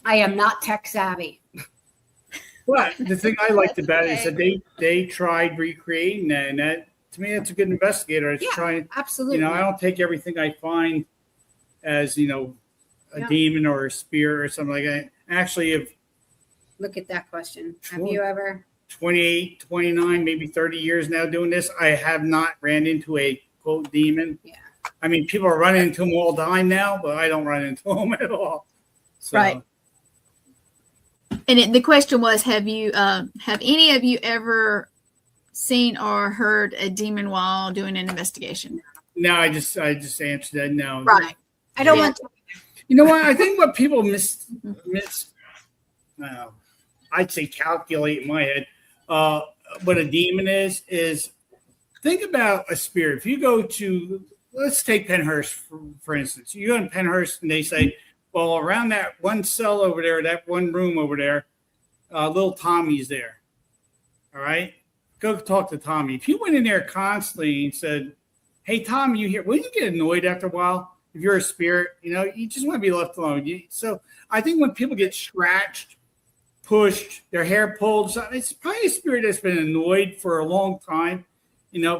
I am not tech savvy. But the thing I liked about it is that they tried recreating that, and that, to me, that's a good investigator. It's trying, absolutely. I don't take everything I find as, a demon or a spear or something like that. Actually, look at that question. Have you ever 28, 29, maybe 30 years now doing this, I have not ran into a quote demon. Yeah. I mean, people are running into them all the time now, but I don't run into them at all. So, right. And the question was, have any of you ever seen or heard a demon while doing an investigation? No, I just answered that no. Right. I don't want to. You know what? I think what people I'd say calculate in my head. What a demon is think about a spirit. If you go to, let's take Penhurst, for instance. You go in Penhurst and they say, well, around that one cell over there, that one room over there, little Tommy's there. All right? Go talk to Tommy. If you went in there constantly and said, hey, Tommy, you here? Wouldn't you get annoyed after a while? If you're a spirit, you just want to be left alone. So I think when people get scratched, pushed, their hair pulled, it's probably a spirit that's been annoyed for a long time.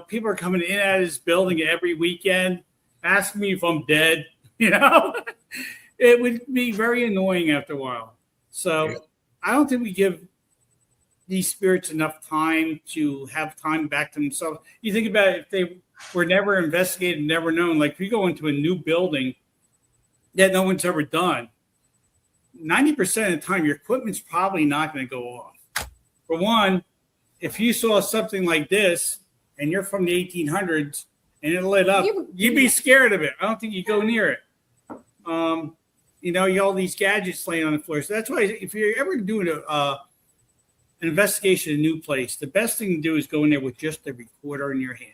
People are coming in and out of this building every weekend, asking me if I'm dead. It would be very annoying after a while. So I don't think we give these spirits enough time to have time back to themselves. You think about it, if they were never investigated, never known, like if you go into a new building that no one's ever done, 90% of the time your equipment's probably not going to go off. For one, if you saw something like this and you're from the 1800s and it lit up, you'd be scared of it. I don't think you go near it. You got all these gadgets laying on the floor. So that's why if you're ever doing an investigation in a new place, the best thing to do is go in there with just a recorder in your hand.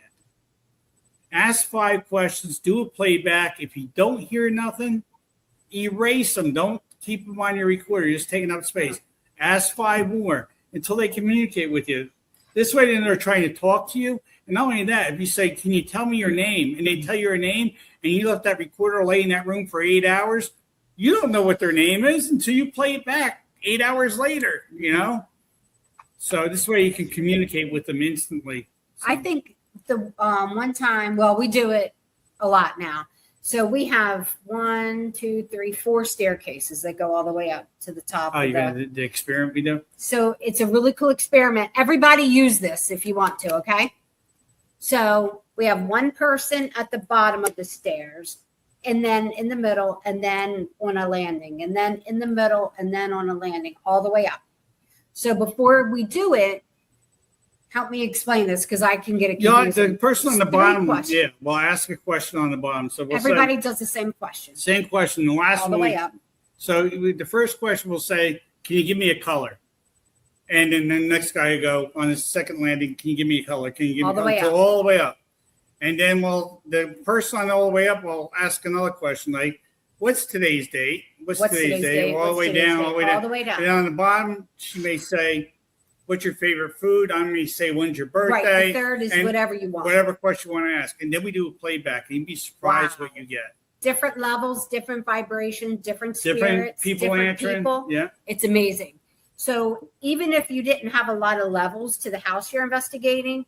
Ask 5 questions, do a playback. If you don't hear nothing, erase them. Don't keep them on your recorder. You're just taking up space. Ask 5 more until they communicate with you. This way, then they're trying to talk to you. And not only that, if you say, can you tell me your name? And they tell you your name, and you let that recorder lay in that room for 8 hours, you don't know what their name is until you play it back 8 hours later, So this way you can communicate with them instantly. So. I think the one time, we do it a lot now. So we have 1, 2, 3, 4 staircases that go all the way up to the top. Oh, you got the experiment we do? So it's a really cool experiment. Everybody use this if you want to, okay? So we have one person at the bottom of the stairs, and then in the middle, and then on a landing, and then in the middle, and then on a landing, all the way up. So before we do it, help me explain this because I can get it confused. The person on the bottom, ask a question on the bottom. So everybody does the same question. Same question. The last all the way up. So the first question will say, can you give me a color? And then the next guy would go on the second landing, can you give me a color? Can you give All me the way until up. all the way up? And then the person on all the way up will ask another question like, what's today's date? What's today's date? All the What's way today's down, date? all the way All down. the way down. And on the bottom, she may say, what's your favorite food? I'm going to say, when's your birthday? Right. The third is and whatever you want. whatever question you want to ask. And then we do a playback. And you'd be surprised what you get. Different levels, different vibrations, different spirits, Different people answering. people. Yeah. It's amazing. So even if you didn't have a lot of levels to the house you're investigating,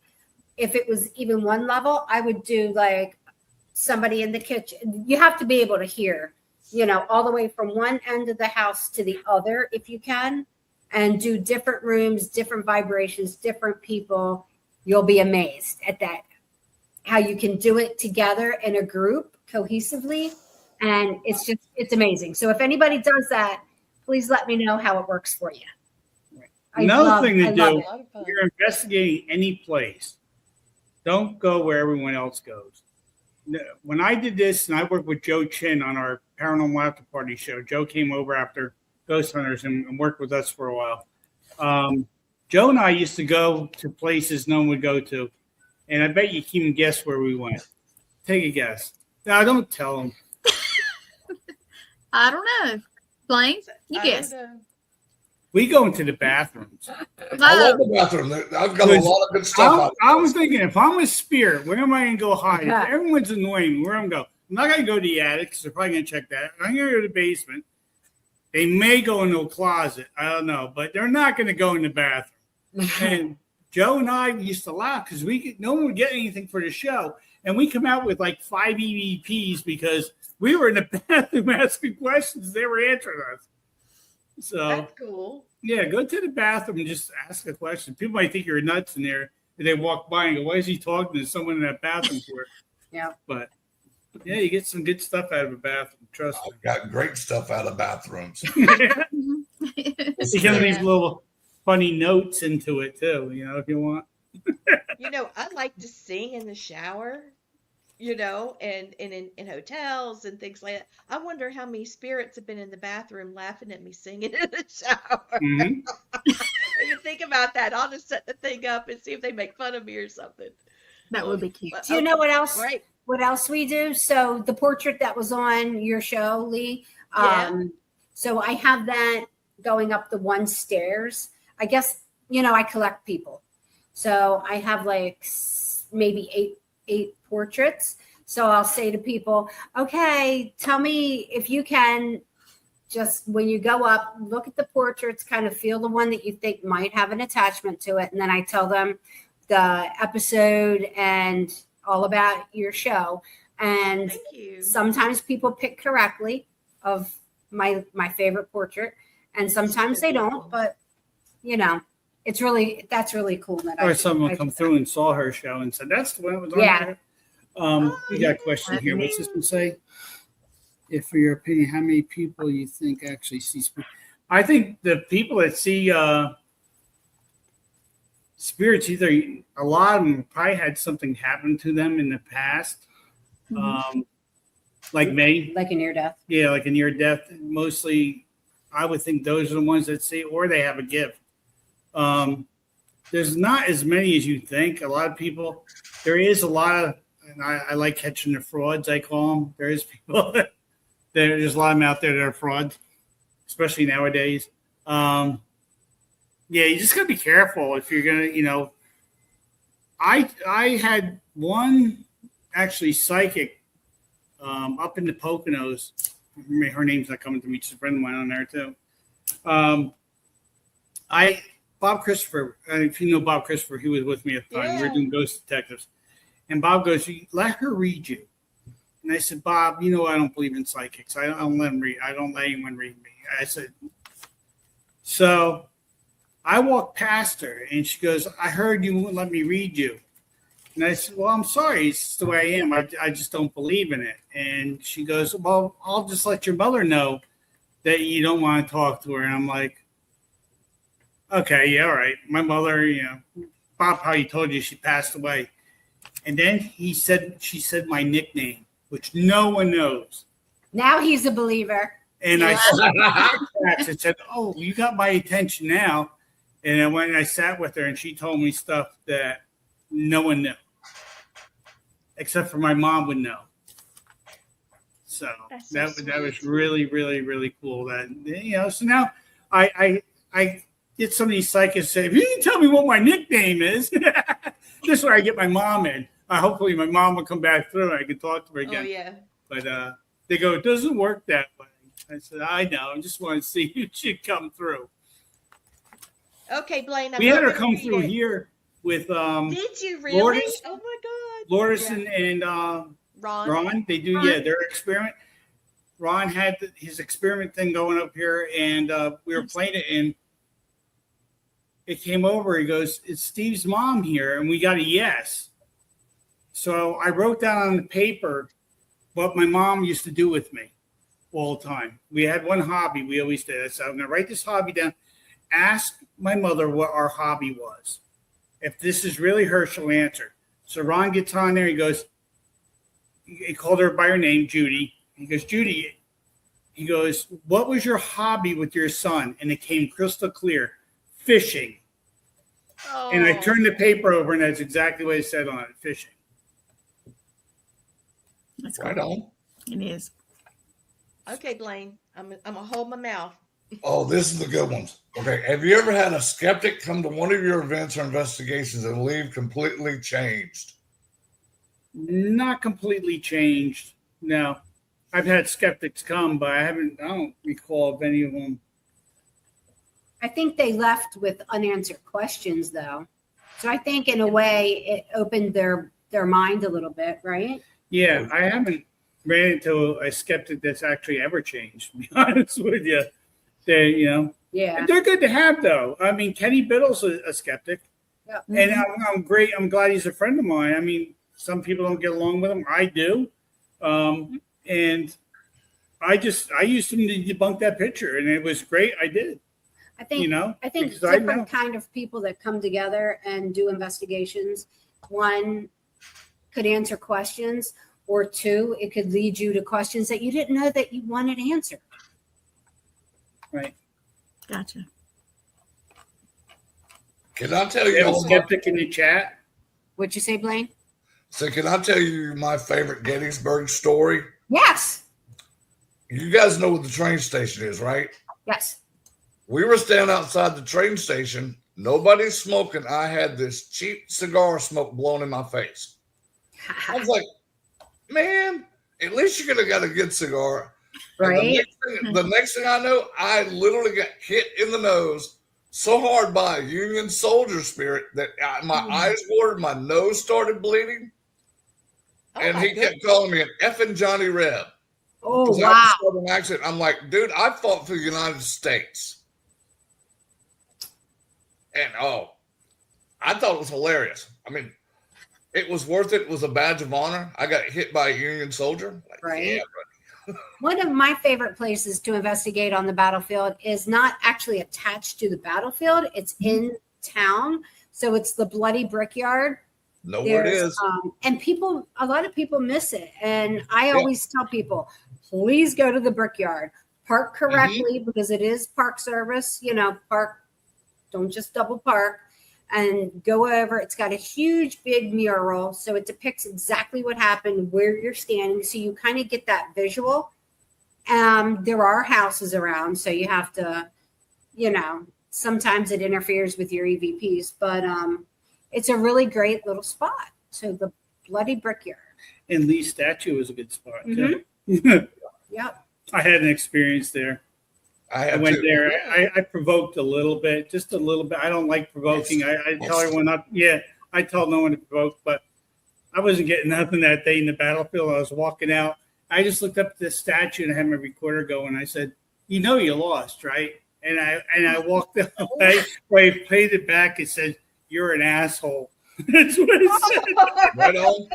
if it was even one level, I would do like somebody in the kitchen. You have to be able to hear, all the way from one end of the house to the other, if you can, and do different rooms, different vibrations, different people. You'll be amazed at that, how you can do it together in a group cohesively. And it's amazing. So if anybody does that, please let me know how it works for you. Another thing to do, A lot of fun. if you're investigating any place, don't go where everyone else goes. When I did this, and I worked with Joe Chin on our Paranormal After Party show, Joe came over after Ghost Hunters and worked with us for a while. Joe and I used to go to places no one would go to, and I bet you can even guess where we went. Take a guess. No, don't tell them. I don't know. Blaine, you I guess. don't know. We go into the bathrooms. I love the bathroom. I've got a lot of good stuff out I was thinking, if I'm a spirit, where am I going to go hide? Yeah. If everyone's annoying me, where am I going to go? I'm not going to go to the attic because they're probably going to check that. I'm going to go to the basement. They may go into a closet. I don't know. But they're not going to go in the bathroom. And Joe and I used to laugh because no one would get anything for the show. And we come out with like 5 EVPs because we were in the bathroom asking questions. They were answering us. So That's cool. yeah, go to the bathroom and just ask a question. People might think you're nuts in there. And they walk by and go, why is he talking to someone in that bathroom for? Yeah. But yeah, you get some good stuff out of a bathroom. Trust me. I've got great stuff out of bathrooms. You can leave little funny notes into it too, if you want. I like to sing in the shower, and in hotels and things like that. I wonder how many spirits have been in the bathroom laughing at me singing in the shower. Mm-hmm. If you think about that, I'll just set the thing up and see if they make fun of me or something. That would be cute. Do you know what else? Right. What else we do? So the portrait that was on your show, Lee. Yeah. So I have that going up the one stairs. I guess I collect people, so I have like maybe eight portraits. So I'll say to people, okay, tell me if you can. Just when you go up, look at the portraits, kind of feel the one that you think might have an attachment to it, and then I tell them the episode and all about your show. And Thank you. sometimes people pick correctly of my favorite portrait, and sometimes they don't. But that's really cool. That Or someone come through and saw her show and said, "That's the one that was on Yeah. there." We got a question here. What's this one say? If, for your opinion, how many people you think actually see spirits? I think the people that see spirits, either a lot of them probably had something happen to them in the past, like me. like a near death. Yeah, like a near death. Mostly, I would think those are the ones that see, or they have a gift. There's not as many as you think. A lot of people, there is a lot of, and I like catching the frauds, I call them. There is people there's a lot of them out there that are frauds, especially nowadays. Yeah, you just gotta be careful if you're gonna, I had one actually psychic up in the Poconos. Her name's not coming to me. She's a friend of mine on there too. Bob Christopher, if you know Bob Christopher, he was with me at the time. We were doing Ghost Detectives. And Bob goes, let her read you. And I said, Bob, I don't believe in psychics. I don't let them read. I don't let anyone read me. I said, so I walked past her and she goes, I heard you wouldn't let me read you. And I said, well, I'm sorry. It's the way I am. I just don't believe in it. And she goes, well, I'll just let your mother know that you don't want to talk to her. And I'm like, okay, yeah, all right. My mother, Bob probably told you she passed away. And then she said my nickname, which no one knows. Now he's a believer. And I said, oh, you got my attention now. And I went and I sat with her, and she told me stuff that no one knew, except for my mom would know. So that was really, really, really cool. That, you know, so now I get some of these psychics say, if you can tell me what my nickname is, this is where I get my mom in. Hopefully my mom will come back through and I can talk to her again. Oh, yeah. But they go, it doesn't work that way. I said, I know. I just want to see who should come through. Okay, Blaine. We had her come through here with Did you really? Lourdes, oh my God. Lourdes Yeah. and Ron. They do, their experiment. Ron had his experiment thing going up here, and we were playing it, and it came over. He goes, "It's Steve's mom here," and we got a yes. So I wrote down on the paper what my mom used to do with me all the time. We had one hobby we always did. I said, I'm going to write this hobby down. Ask my mother what our hobby was. If this is really her, she'll answer. So Ron gets on there. He goes, he called her by her name, Judy. He goes, Judy, he goes, what was your hobby with your son? And it came crystal clear, fishing. Oh. And I turned the paper over, and that's exactly what it said on it, fishing. That's Right cool. on. It is. Okay, Blaine. I'm gonna hold my mouth. Oh, this is the good ones. Okay. Have you ever had a skeptic come to one of your events or investigations and leave completely changed? Not completely changed. No. I've had skeptics come, but I don't recall of any of them. I think they left with unanswered questions, though. So I think in a way it opened their mind a little bit, right? Yeah, I haven't ran into a skeptic that's actually ever changed, to be honest with you. They, you know, Yeah. they're good to have, though. I mean, Kenny Biddle's a skeptic, Yep. and I'm great. I'm glad he's a friend of mine. I mean, some people don't get along with him. I do, and I used him to debunk that picture, and it was great. I did. I think, You know, I think because I know. different kind of people that come together and do investigations. One could answer questions, or two, it could lead you to questions that you didn't know that you wanted answered. Right. Gotcha. Can I tell We have a you? skeptic in the chat. What'd you say, Blaine? So can I tell you my favorite Gettysburg story? Yes. You guys know what the train station is, right? Yes. We were standing outside the train station. Nobody's smoking. I had this cheap cigar smoke blown in my face. I was like, man, at least you could have got a good cigar. Right. The next thing I know, I literally got hit in the nose so hard by a Union soldier spirit that my eyes watered, my nose started bleeding. Oh, And my he goodness. kept calling me an effing Johnny Reb. Oh, 'Cause I had wow. a Southern accent. I'm like, dude, I fought for the United States. And I thought it was hilarious. I mean, it was worth it. It was a badge of honor. I got hit by a Union soldier. Like, Right. yeah, One of my favorite places to investigate on the battlefield is not actually attached to the battlefield. It's in town. So it's the Bloody Brickyard. know where it There's, is. and a lot of people miss it. And I always tell people, please go to the Brickyard, park correctly because it is park service, park, don't just double park and go over. It's got a huge big mural. So it depicts exactly what happened, where you're standing. So you kind of get that visual. There are houses around. So you have to, sometimes it interferes with your EVPs, but, it's a really great little spot. So the Bloody Brickyard. And Lee's statue was a good spot, too. Yep. I had an experience there. I went to. there. I provoked a little bit, just a little bit. I don't like provoking. I tell everyone not. Yeah, I tell no one to provoke, but I wasn't getting nothing that day in the battlefield. I was walking out. I just looked up at this statue and I had my recorder going. I said, "You know, you lost, right?" And I walked away. I played it back. It said, "You're an asshole." That's what it said. Right on.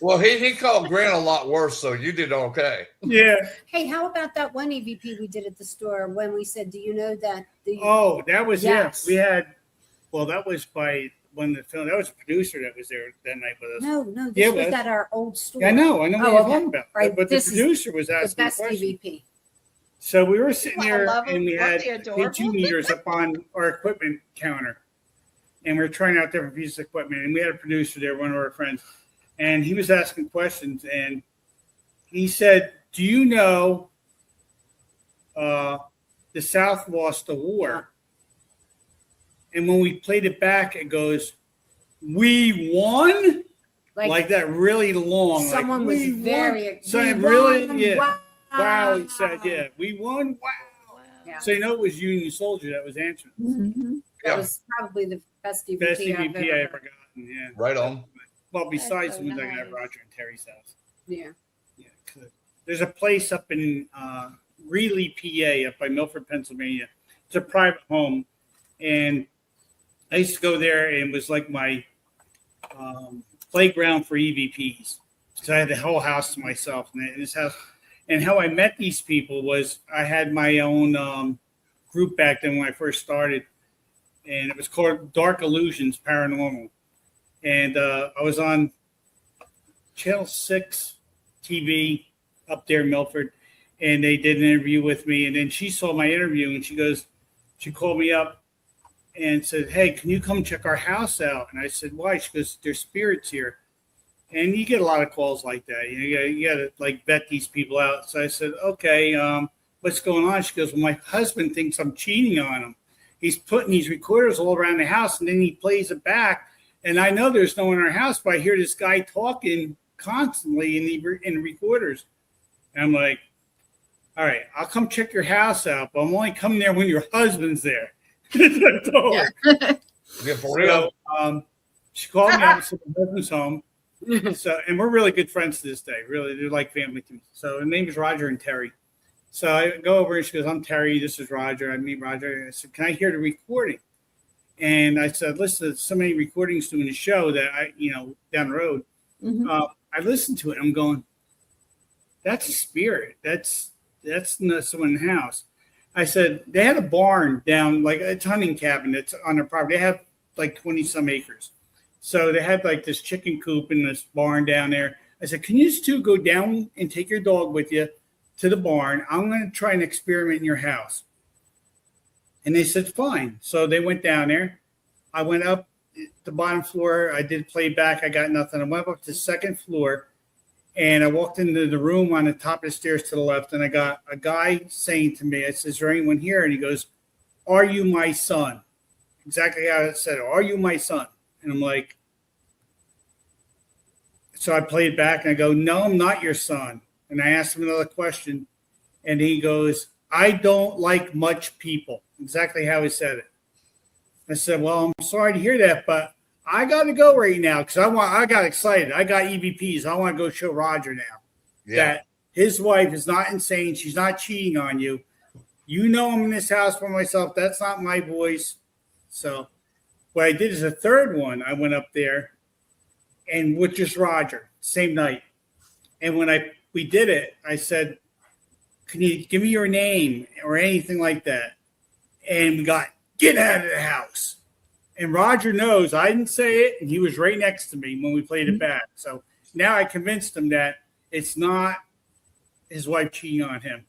Well, he called Grant a lot worse, so you did okay. Yeah. Hey, how about that one EVP we did at the store when we said, "Do you know that?" Oh, that was Yes. We had. Well, that was by when the film. That was a producer that was there that night with us. No, this Yeah, it was was. at our old store. Yeah, I know what Oh, you're okay. talking about. Right, But the this is producer was The asking a best question. EVP. So we were sitting I there love 'em. and we Aren't had they K2 adorable? meters up on our equipment counter. And we were trying out different pieces of equipment. And we had a producer there, one of our friends. And he was asking questions. And he said, do you know the South lost the war? And when we played it back, it goes, we won? Like that really long. Someone like, was very so we it really, won, yeah. wow. Wow, it said, yeah, we won. Wow. Wow. Yeah. So you know it was Union Soldier that was answering. Mm-hmm. That Yeah. was probably the best EVP, Best I've EVP I ever ever heard. gotten. Yeah. Right on. Well, besides so the ones I got nice. at Roger and Terry's house. Yeah. Yeah. 'Cause there's a place up in Greeley, PA, up by Milford, Pennsylvania. It's a private home, and I used to go there, and it was like my playground for EVPs. So I had the whole house to myself in this house. And how I met these people was I had my own group back then when I first started, and it was called Dark Illusions Paranormal. And I was on Channel 6 TV up there in Milford, and they did an interview with me. And then she saw my interview, and she called me up and said, hey, can you come check our house out? And I said, why? She goes, there's spirits here. And you get a lot of calls like that. You got to like vet these people out. So I said, okay, what's going on? She goes, well, my husband thinks I'm cheating on him. He's putting these recorders all around the house, and then he plays it back. And I know there's no one in our house, but I hear this guy talking constantly in the recorders. And I'm like, all right, I'll come check your house out, but I'm only coming there when your husband's there. Yeah, for real. So, she called me up and said my husband's home. So, and we're really good friends to this day. Really, they're like family to me. So, her name is Roger and Terry. So I go over and she goes, I'm Terry. This is Roger. I meet Roger. I said, can I hear the recording? And I said, listen, there's so many recordings doing the show that down the road. Mm-hmm. I listened to it. I'm going, that's a spirit. That's not someone in the house. I said, they had a barn down, like a hunting cabin that's on their property. They have like 20 some acres. So they had like this chicken coop in this barn down there. I said, can you two go down and take your dog with you to the barn? I'm going to try an experiment in your house. And they said, fine. So they went down there. I went up the bottom floor. I did playback. I got nothing. I went up to the second floor. And I walked into the room on the top of the stairs to the left, and I got a guy saying to me, I said, is there anyone here? And he goes, are you my son? Exactly how it said, are you my son? And I'm like, so I played back, and I go, no, I'm not your son. And I asked him another question, and he goes, I don't like much people. Exactly how he said it. I said, well, I'm sorry to hear that, but I got to go right now because I got excited. I got EVPs. I want to go show Roger now that his wife is not insane. She's not cheating on you. You know I'm in this house by myself. That's not my voice. So what I did is a third one. I went up there and with just Roger, same night. And when we did it, I said, can you give me your name or anything like that? And we got, get out of the house. And Roger knows I didn't say it, and he was right next to me when we played it back. So now I convinced him that it's not his wife cheating on him,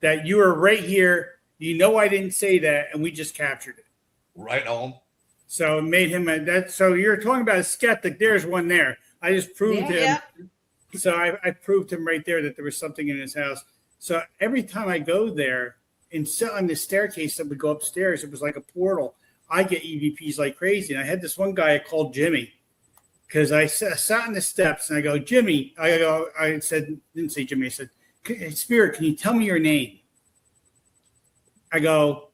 that you are right here. You know I didn't say that, and we just captured it. Right on. So it made him so you're talking about a skeptic. There's one there. I just proved him. Yeah. So I proved him right there that there was something in his house. So every time I go there and sit on the staircase that would go upstairs, it was like a portal. I get EVPs like crazy. And I had this one guy I called Jimmy because I sat on the steps and I go, Jimmy, I said, didn't say Jimmy. I said, Spirit, can you tell me your name? I go,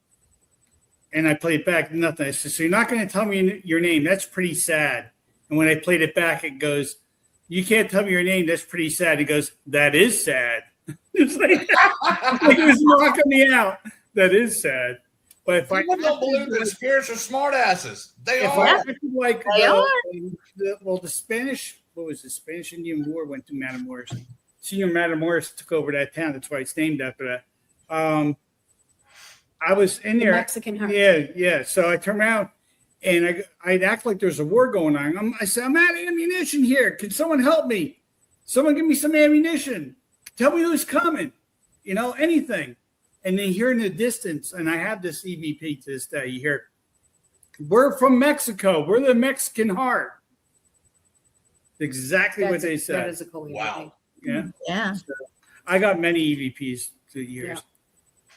and I played back, nothing. I said, so you're not going to tell me your name? That's pretty sad. And when I played it back, it goes, you can't tell me your name. That's pretty sad. He goes, that is sad. It's like he was knocking me out. That is sad. But if People don't believe that spirits are smartasses. They are. The Spanish, what was the Spanish Indian War went through Matamoros. Senior Matamoros took over that town. That's why it's named after that. I was in there. Mexican heart. Yeah. So I turned around and I'd act like there's a war going on. I said, I'm out of ammunition here. Can someone help me? Someone give me some ammunition. Tell me who's coming. Anything. And then here in the distance, and I have this EVP to this day, you hear, we're from Mexico. We're the Mexican heart. Exactly what they said. That is a cool EVP. Wow. Yeah. Yeah. So I got many EVPs through the years,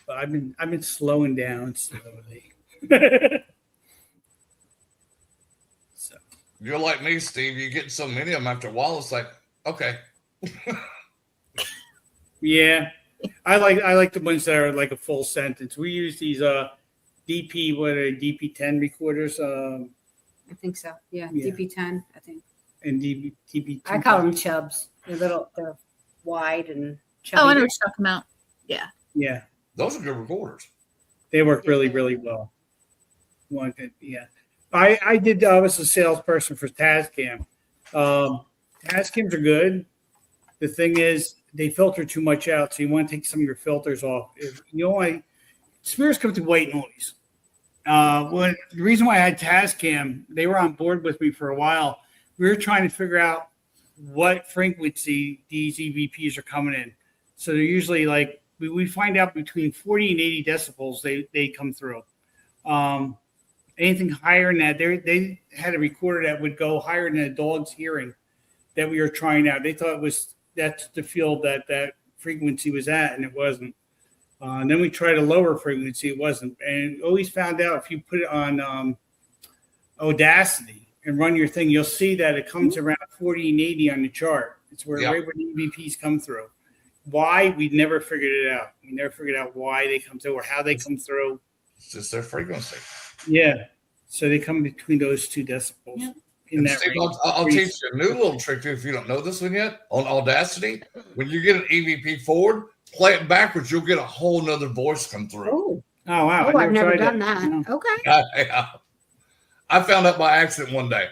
but I've been slowing down slowly. So You're like me, Steve. You get so many of them after a while. It's like, okay. yeah, I like the ones that are like a full sentence. We use these DP, what are they, DP10 recorders? I think so. Yeah, Yeah. DP10, I think. And DP2. I call them chubs. They're wide and chubby. Oh, I know what you're talking about. Yeah, Those are good recorders. they work really, really well. Yeah. I was a salesperson for Tascam. Tascams are good. The thing is, they filter too much out, so you want to take some of your filters off. Spears come through white noise. The reason why I had Tascam, they were on board with me for a while. We were trying to figure out what frequency these EVPs are coming in. So they're usually like, we find out between 40 and 80 decibels they come through. Anything higher than that, they had a recorder that would go higher than a dog's hearing that we were trying out. They thought that's the field that frequency was at, and it wasn't. And then we tried a lower frequency, it wasn't. And always found out if you put it on Audacity and run your thing, you'll see that it comes around 40 and 80 on the chart. It's right where the EVPs come through. Why? We never figured it out. We never figured out why they come through or how they come through. It's just their frequency. Yeah. So they come between those 2 decibels. Yep. In that Steve, range. I'll teach you a new little trick too if you don't know this one yet. On Audacity, when you get an EVP forward, play it backwards, you'll get a whole nother voice come through. Oh, Wow. I've never tried done that. No. Okay. I found out by accident one day.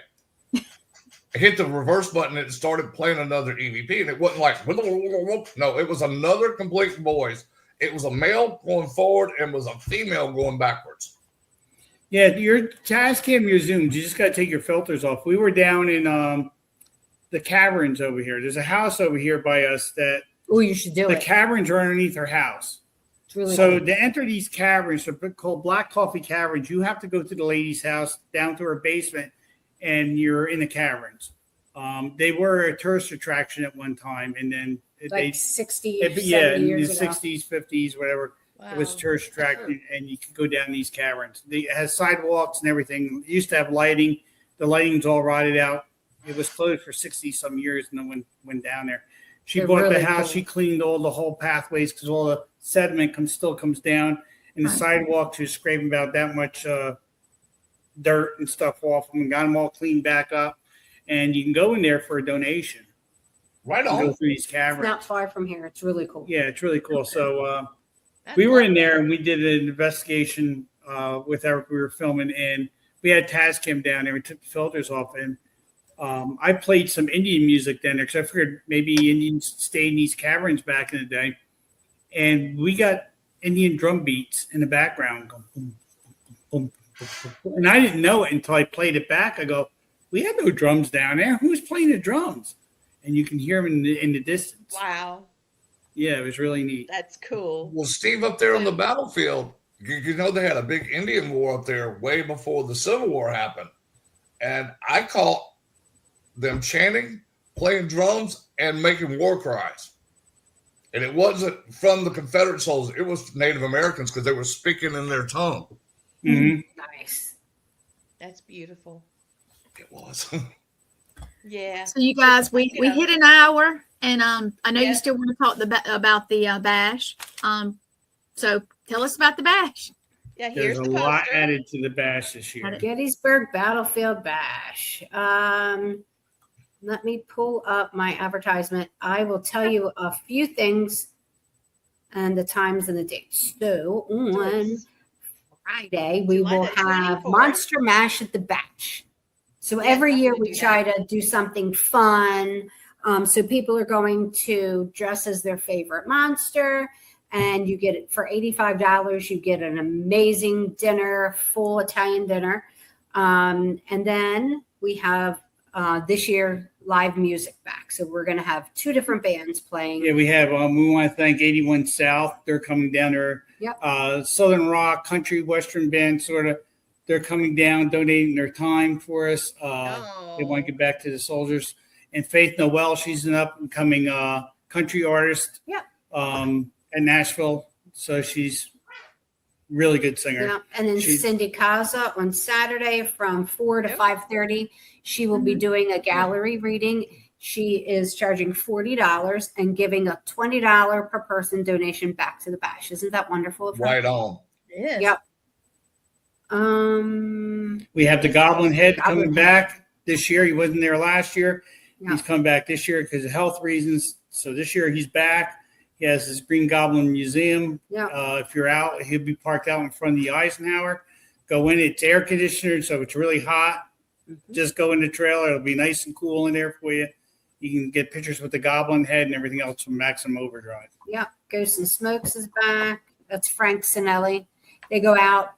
I hit the reverse button and it started playing another EVP, and it wasn't like, no, it was another complete voice. It was a male going forward and was a female going backwards. Yeah, your Tascam, your Zooms, you just got to take your filters off. We were down in the caverns over here. There's a house over here by us that Oh, you should do the it. caverns are underneath our house. It's really So cool. to enter these caverns, they're called Black Coffee Caverns. You have to go to the lady's house down to her basement, and you're in the caverns. They were a tourist attraction at one time, and then Like 60, in 70 the years ago. 60s, 50s, whatever. Wow. It was tourist attraction, and you could go down these caverns. It has sidewalks and everything. It used to have lighting. The lighting's all rotted out. It was closed for 60 some years, and no one went down there. She They're bought really the house. cool. She cleaned all the whole pathways because all the sediment still comes down, and the sidewalks are scraping about that much dirt and stuff off them, and got them all cleaned back up. And you can go in there for a donation. Right Go on. through these It's caverns. not far from here. It's really cool. Yeah, it's really cool. So That's we were in lovely. there and we did an investigation with we were filming, and we had Tascam down there. We took the filters off, and I played some Indian music down there because I figured maybe Indians stayed in these caverns back in the day. And we got Indian drum beats in the background. Going, boom, boom, boom, boom, boom. And I didn't know it until I played it back. I go, we had no drums down there. Who's playing the drums? And you can hear them in the distance. Wow, Yeah, it was really neat. that's cool. Well, Steve, up there on the battlefield, you know they had a big Indian war up there way before the Civil War happened. And I caught them chanting, playing drums, and making war cries. And it wasn't from the Confederate soldiers. It was Native Americans because they were speaking in their tongue. Mm-hmm. Nice. That's beautiful. It was. Yeah. So you guys, we Yeah. hit an hour, and I know Yeah. you still want to talk about the bash. So tell us about the bash. Yeah, There's here's a the lot poster. added to the bash this year. Gettysburg Battlefield Bash. Let me pull up my advertisement. I will tell you a few things and the times and the dates. So on Friday, we July will the have 24th. Monster Mash at the Bash. So Yes, every I'm year gonna we do try that. to do something fun. So people are going to dress as their favorite monster, and you get it for $85. You get an amazing dinner, full Italian dinner. And then we have this year live music back. So we're going to have 2 different bands playing. Yeah, we have. We want to thank 81 South. They're coming down there. Yep. Southern rock, country, western band, sort of. They're coming down, donating their time for us. They want to get back to the soldiers. And Faith Noel, she's an up and coming country artist. Yep. At Nashville, so she's really good singer. Yeah. And then Cindy Kaza on Saturday from 4 to 5:30. She will be doing a gallery reading. She is charging $40 and giving a $20 per person donation back to the bash. Isn't that wonderful? Right on. It is. Yep. We have the Goblin Head coming back this year. He wasn't there last year. Yeah. He's coming back this year because of health reasons. So this year he's back. He has his Green Goblin Museum. Yeah. If you're out, he'll be parked out in front of the Eisenhower. Go in. It's air conditioned, so it's really hot. Mm-hmm. Just go in the trailer. It'll be nice and cool in there for you. You can get pictures with the Goblin Head and everything else from Maximum Overdrive. Yeah. Ghosts and Smokes is back. That's Frank Sinelli. They go out,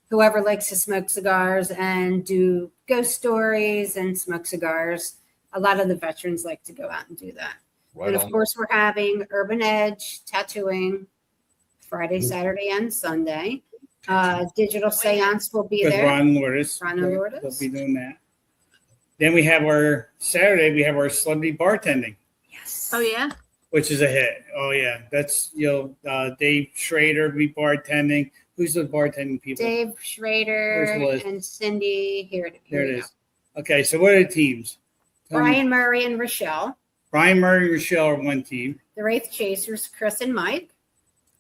whoever likes to smoke cigars, and do ghost stories and smoke cigars. A lot of the veterans like to go out and do that. Right And of on. course, we're having Urban Edge tattooing Friday, Saturday, and Sunday. Digital Seance will be With there. Ron Lourdes. Ron Lourdes. They'll be doing that. Then we have our Saturday, we have our celebrity bartending, Yes. Oh yeah. which is a hit. Oh, yeah. That's, Dave Schrader will be bartending. Who's the bartending people? Dave Where's the Schrader list? and Cindy. Here There it we is. Okay, so what are the teams? go. Brian Murray and Rochelle. Brian Murray and Rochelle are one team. The Wraith Chasers, Chris and Mike.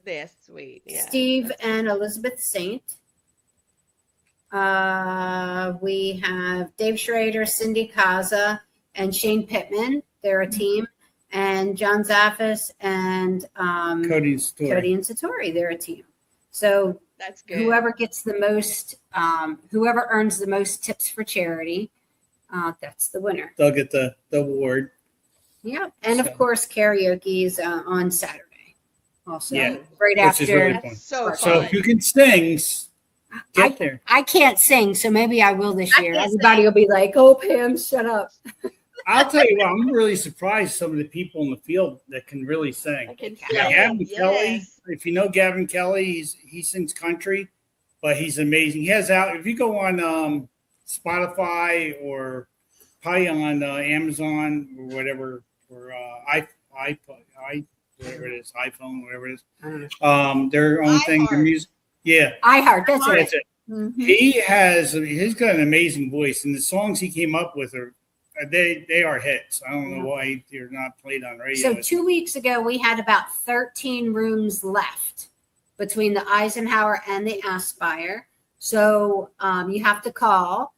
That's sweet. Yeah. Steve and Elizabeth Saint. We have Dave Schrader, Cindy Kaza, and Shane Pittman. They're a team. And John Zaffis and Cody and Story. Cody and Satori. They're a team. So That's good. whoever gets the most, whoever earns the most tips for charity, that's the winner. They'll get the award. Yeah. And So- of course, karaoke is on Saturday. Also, Yeah, right which is after. really fun. That's so fun. So if you can sing, get there. I can't sing, so maybe I will this I year. can't Everybody sing. will be like, "Oh, Pam, shut up." I'll tell you what, I'm really surprised some of the people in the field that can really sing. I can Yeah, feel Gavin it. Kelly, Yes. if you know Gavin Kelly, he sings country, but he's amazing. He has out, if you go on Spotify or probably on Amazon or whatever, or whatever it is, iPhone, whatever it is, their own thing for iHeart. music. Yeah, iHeart, that's right. that's it. Mhm. He's got an amazing voice, and the songs he came up with are they are hits. I don't know why they're not played on radio. So 2 weeks ago, we had about 13 rooms left between the Eisenhower and the Aspire. So you have to call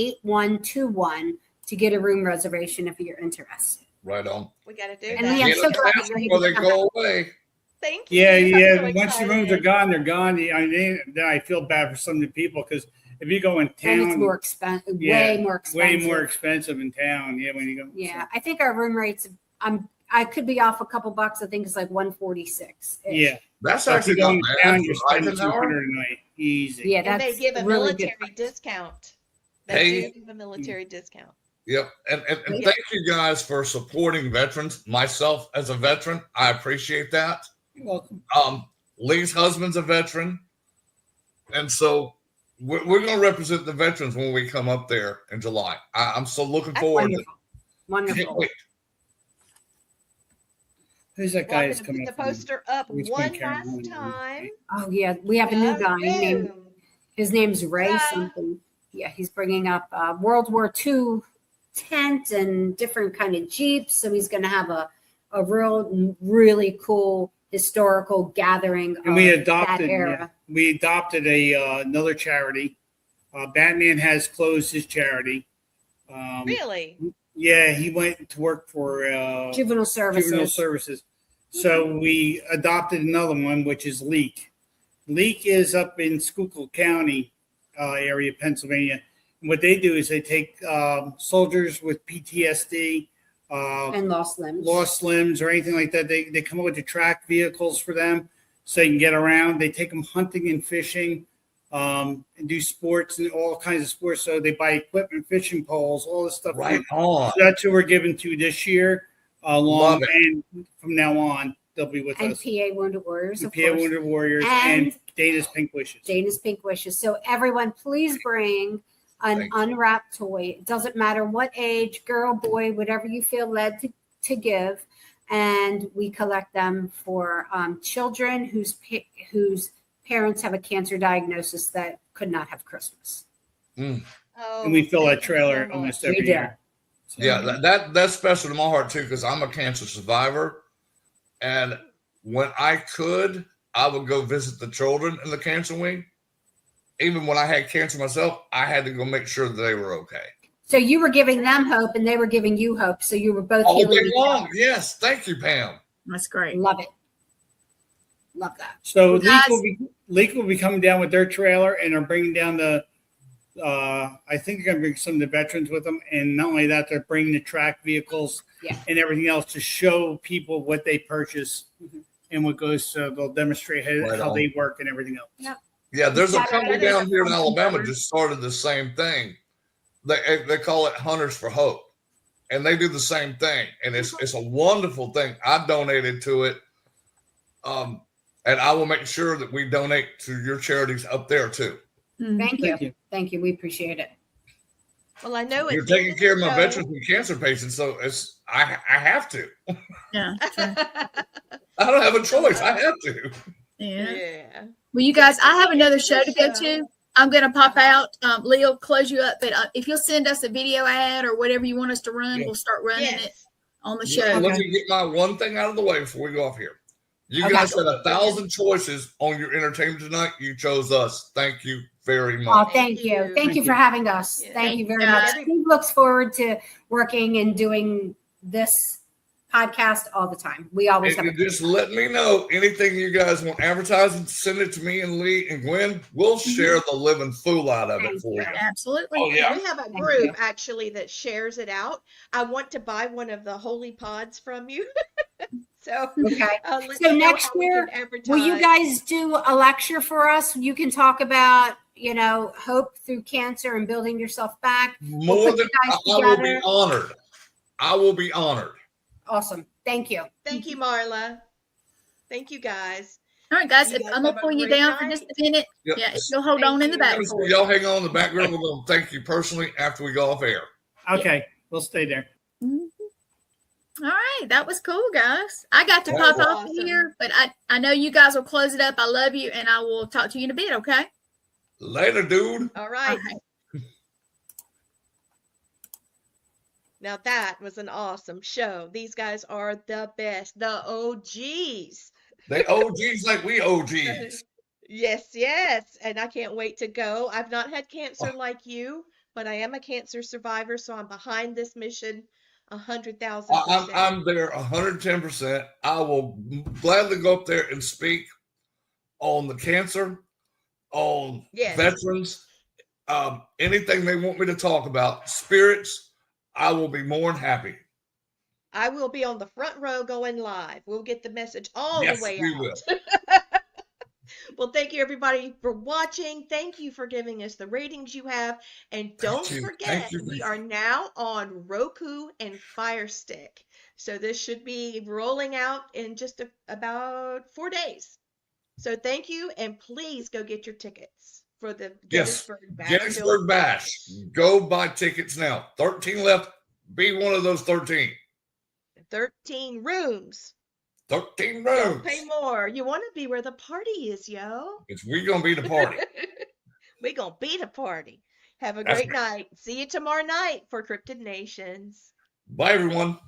717-334-8121 to get a room reservation if you're interested. Right on. We got to do And that. we have Get so them glad fast you're here before to they come go out. away. Thank you. Yeah, I'm yeah. so Once the rooms are excited. gone, they're gone. Then I feel bad for some of the people because if you go in And it's town, more expensive, Yeah, way more expensive. way more expensive in town. Yeah, when you go. Yeah, I think our room rates. I could be off a couple bucks. I think it's like 146. Yeah. That's So if you actually go not in bad. town, for you're spending Eisenhower. $200 a night. Easy. Yeah, And that's they give a really good military price. discount. They Hey. do give a military discount. Yep. And thank you guys for supporting veterans. Myself as a veteran, I appreciate that. You're welcome. Lee's husband's a veteran. And so we're going to represent the veterans when we come up there in July. I'm so looking That's forward to Wonderful. Wonderful. Can't wait. Who's that Well, guy I'm that's going to coming put up? the poster up Which one one, Karen? last time. Oh yeah, we have a new guy named. Boom. His name's Ray Yeah. something. Yeah, he's bringing up World War II tent and different kind of jeeps. So he's going to have a really cool historical gathering And we of adopted. that era. We adopted another charity. Batman has closed his charity. Really? Yeah, he went to work for Juvenile services. Juvenile Services. So we adopted another one, which is Leak. Leak is up in Schuylkill County area, Pennsylvania. And what they do is they take soldiers with PTSD, And lost limbs. lost limbs, or anything like that. They come up with the track vehicles for them so they can get around. They take them hunting and fishing and do sports and all kinds of sports. So they buy equipment, fishing poles, all this stuff. Right on. So that's who we're giving to this year. Love it. And from now on, they'll be with And us. PA Wounded Warriors, of PA course. Wounded Warriors And and Dana's Pink Wishes. Dana's Pink Wishes. So everyone, please bring an unwrapped toy. It doesn't matter what age, girl, boy, whatever you feel led to give. And we collect them for children whose parents have a cancer diagnosis that could not have Christmas. Mm. Oh, And we fill thank that you trailer so almost much. every We do. year. So, Yeah, that's special to my heart too, because I'm a cancer survivor, and when I could, I would go visit the children in the cancer wing. Even when I had cancer myself, I had to go make sure that they were okay. So you were giving them hope and they were giving you hope. So you were both All healing day each long. other. Yes, thank you, Pam. That's great. Love it. Love that. So Well, guys- Leak will be coming down with their trailer and are bringing down the. I think they're going to bring some of the veterans with them, and not only that, they're bringing the track vehicles and everything else to show people what they purchase and what goes. So they'll demonstrate how they work and everything else. Yeah, there's a Yeah, company that is down here in something Alabama better. just started the same thing. They call it Hunters for Hope, and they do the same thing, and it's a wonderful thing. I donated to it, and I will make sure that we donate to your charities up there too. Thank you. Thank you. We appreciate it. Well, I know You're it's the end taking of care of the my show. veterans and cancer patients, so I have to. Yeah. True. I don't have a choice. I have to. Yeah. Yeah. Well, you guys, I have another show to go Show. to. I'm going to pop out. Lee'll close you up, but if you'll send us a video ad or whatever you want us to run, Yeah. we'll start running it Yes. on the Yeah, show. let me get my one thing out of the way before we go off here. You Okay. guys had 1,000 choices on your entertainment tonight. You chose us. Thank you very Oh, much. thank you. you. Thank you for having us. Yeah. Thank you very Yeah. much. Steve looks forward to working and doing this podcast all the time. We always And have. you just let me know anything you guys want advertising. Send it to me and Lee and Gwen. We'll share the living fool out of it for you. Absolutely. Oh yeah. We have a Thank group you. actually that shares it out. I want to buy one of the holy pods from you. So, Okay. let So me know next how we year, can will you advertise. guys do a lecture for us? You can talk about, hope through cancer and building yourself back. More put than you guys I will be together. honored. I will be honored. Awesome. Thank you. Thank you, Marla. Thank you, guys. All right, guys. You If guys I'm have going to a pull you great down for night. just a minute. Yep. Yeah, if you'll hold Thank on in the you. back. So for us. y'all hang on in the background. We're going to thank you personally after we go off air. Okay, we'll stay there. Mhm. All right, that was cool, guys. I got to That pop was off awesome. here, but I know you guys will close it up. I love you, and I will talk to you in a bit. Okay. Later, dude. All right. Okay. Now that was an awesome show. These guys are the best, the OGs. They OGs like we OGs. Yes, yes. And I can't wait to go. I've not had cancer like you, but I am a cancer survivor, so I'm behind this mission 100,000%. I'm there 110%. I will gladly go up there and speak on the cancer, on Yes. veterans, anything they want me to talk about, spirits. I will be more than happy. I will be on the front row going live. We'll get the message all Yes, the way we out. will. Well, thank you everybody for watching. Thank you for giving us the ratings you have. And don't you. forget, Thank you. we are now on Roku and Fire Stick. So this should be rolling out in just about 4 days. So thank you, and please go get your tickets for the Yes, Gettysburg Bash. Gettysburg Bash. Go buy tickets now. 13 left. Be one of those 13. 13 rooms. 13 Don't rooms. pay more. You want to be where the party is, yo. It's we gonna be the party. We're going to be the party. Have a That's great night. See you tomorrow night for Cryptid Nations. Bye, everyone.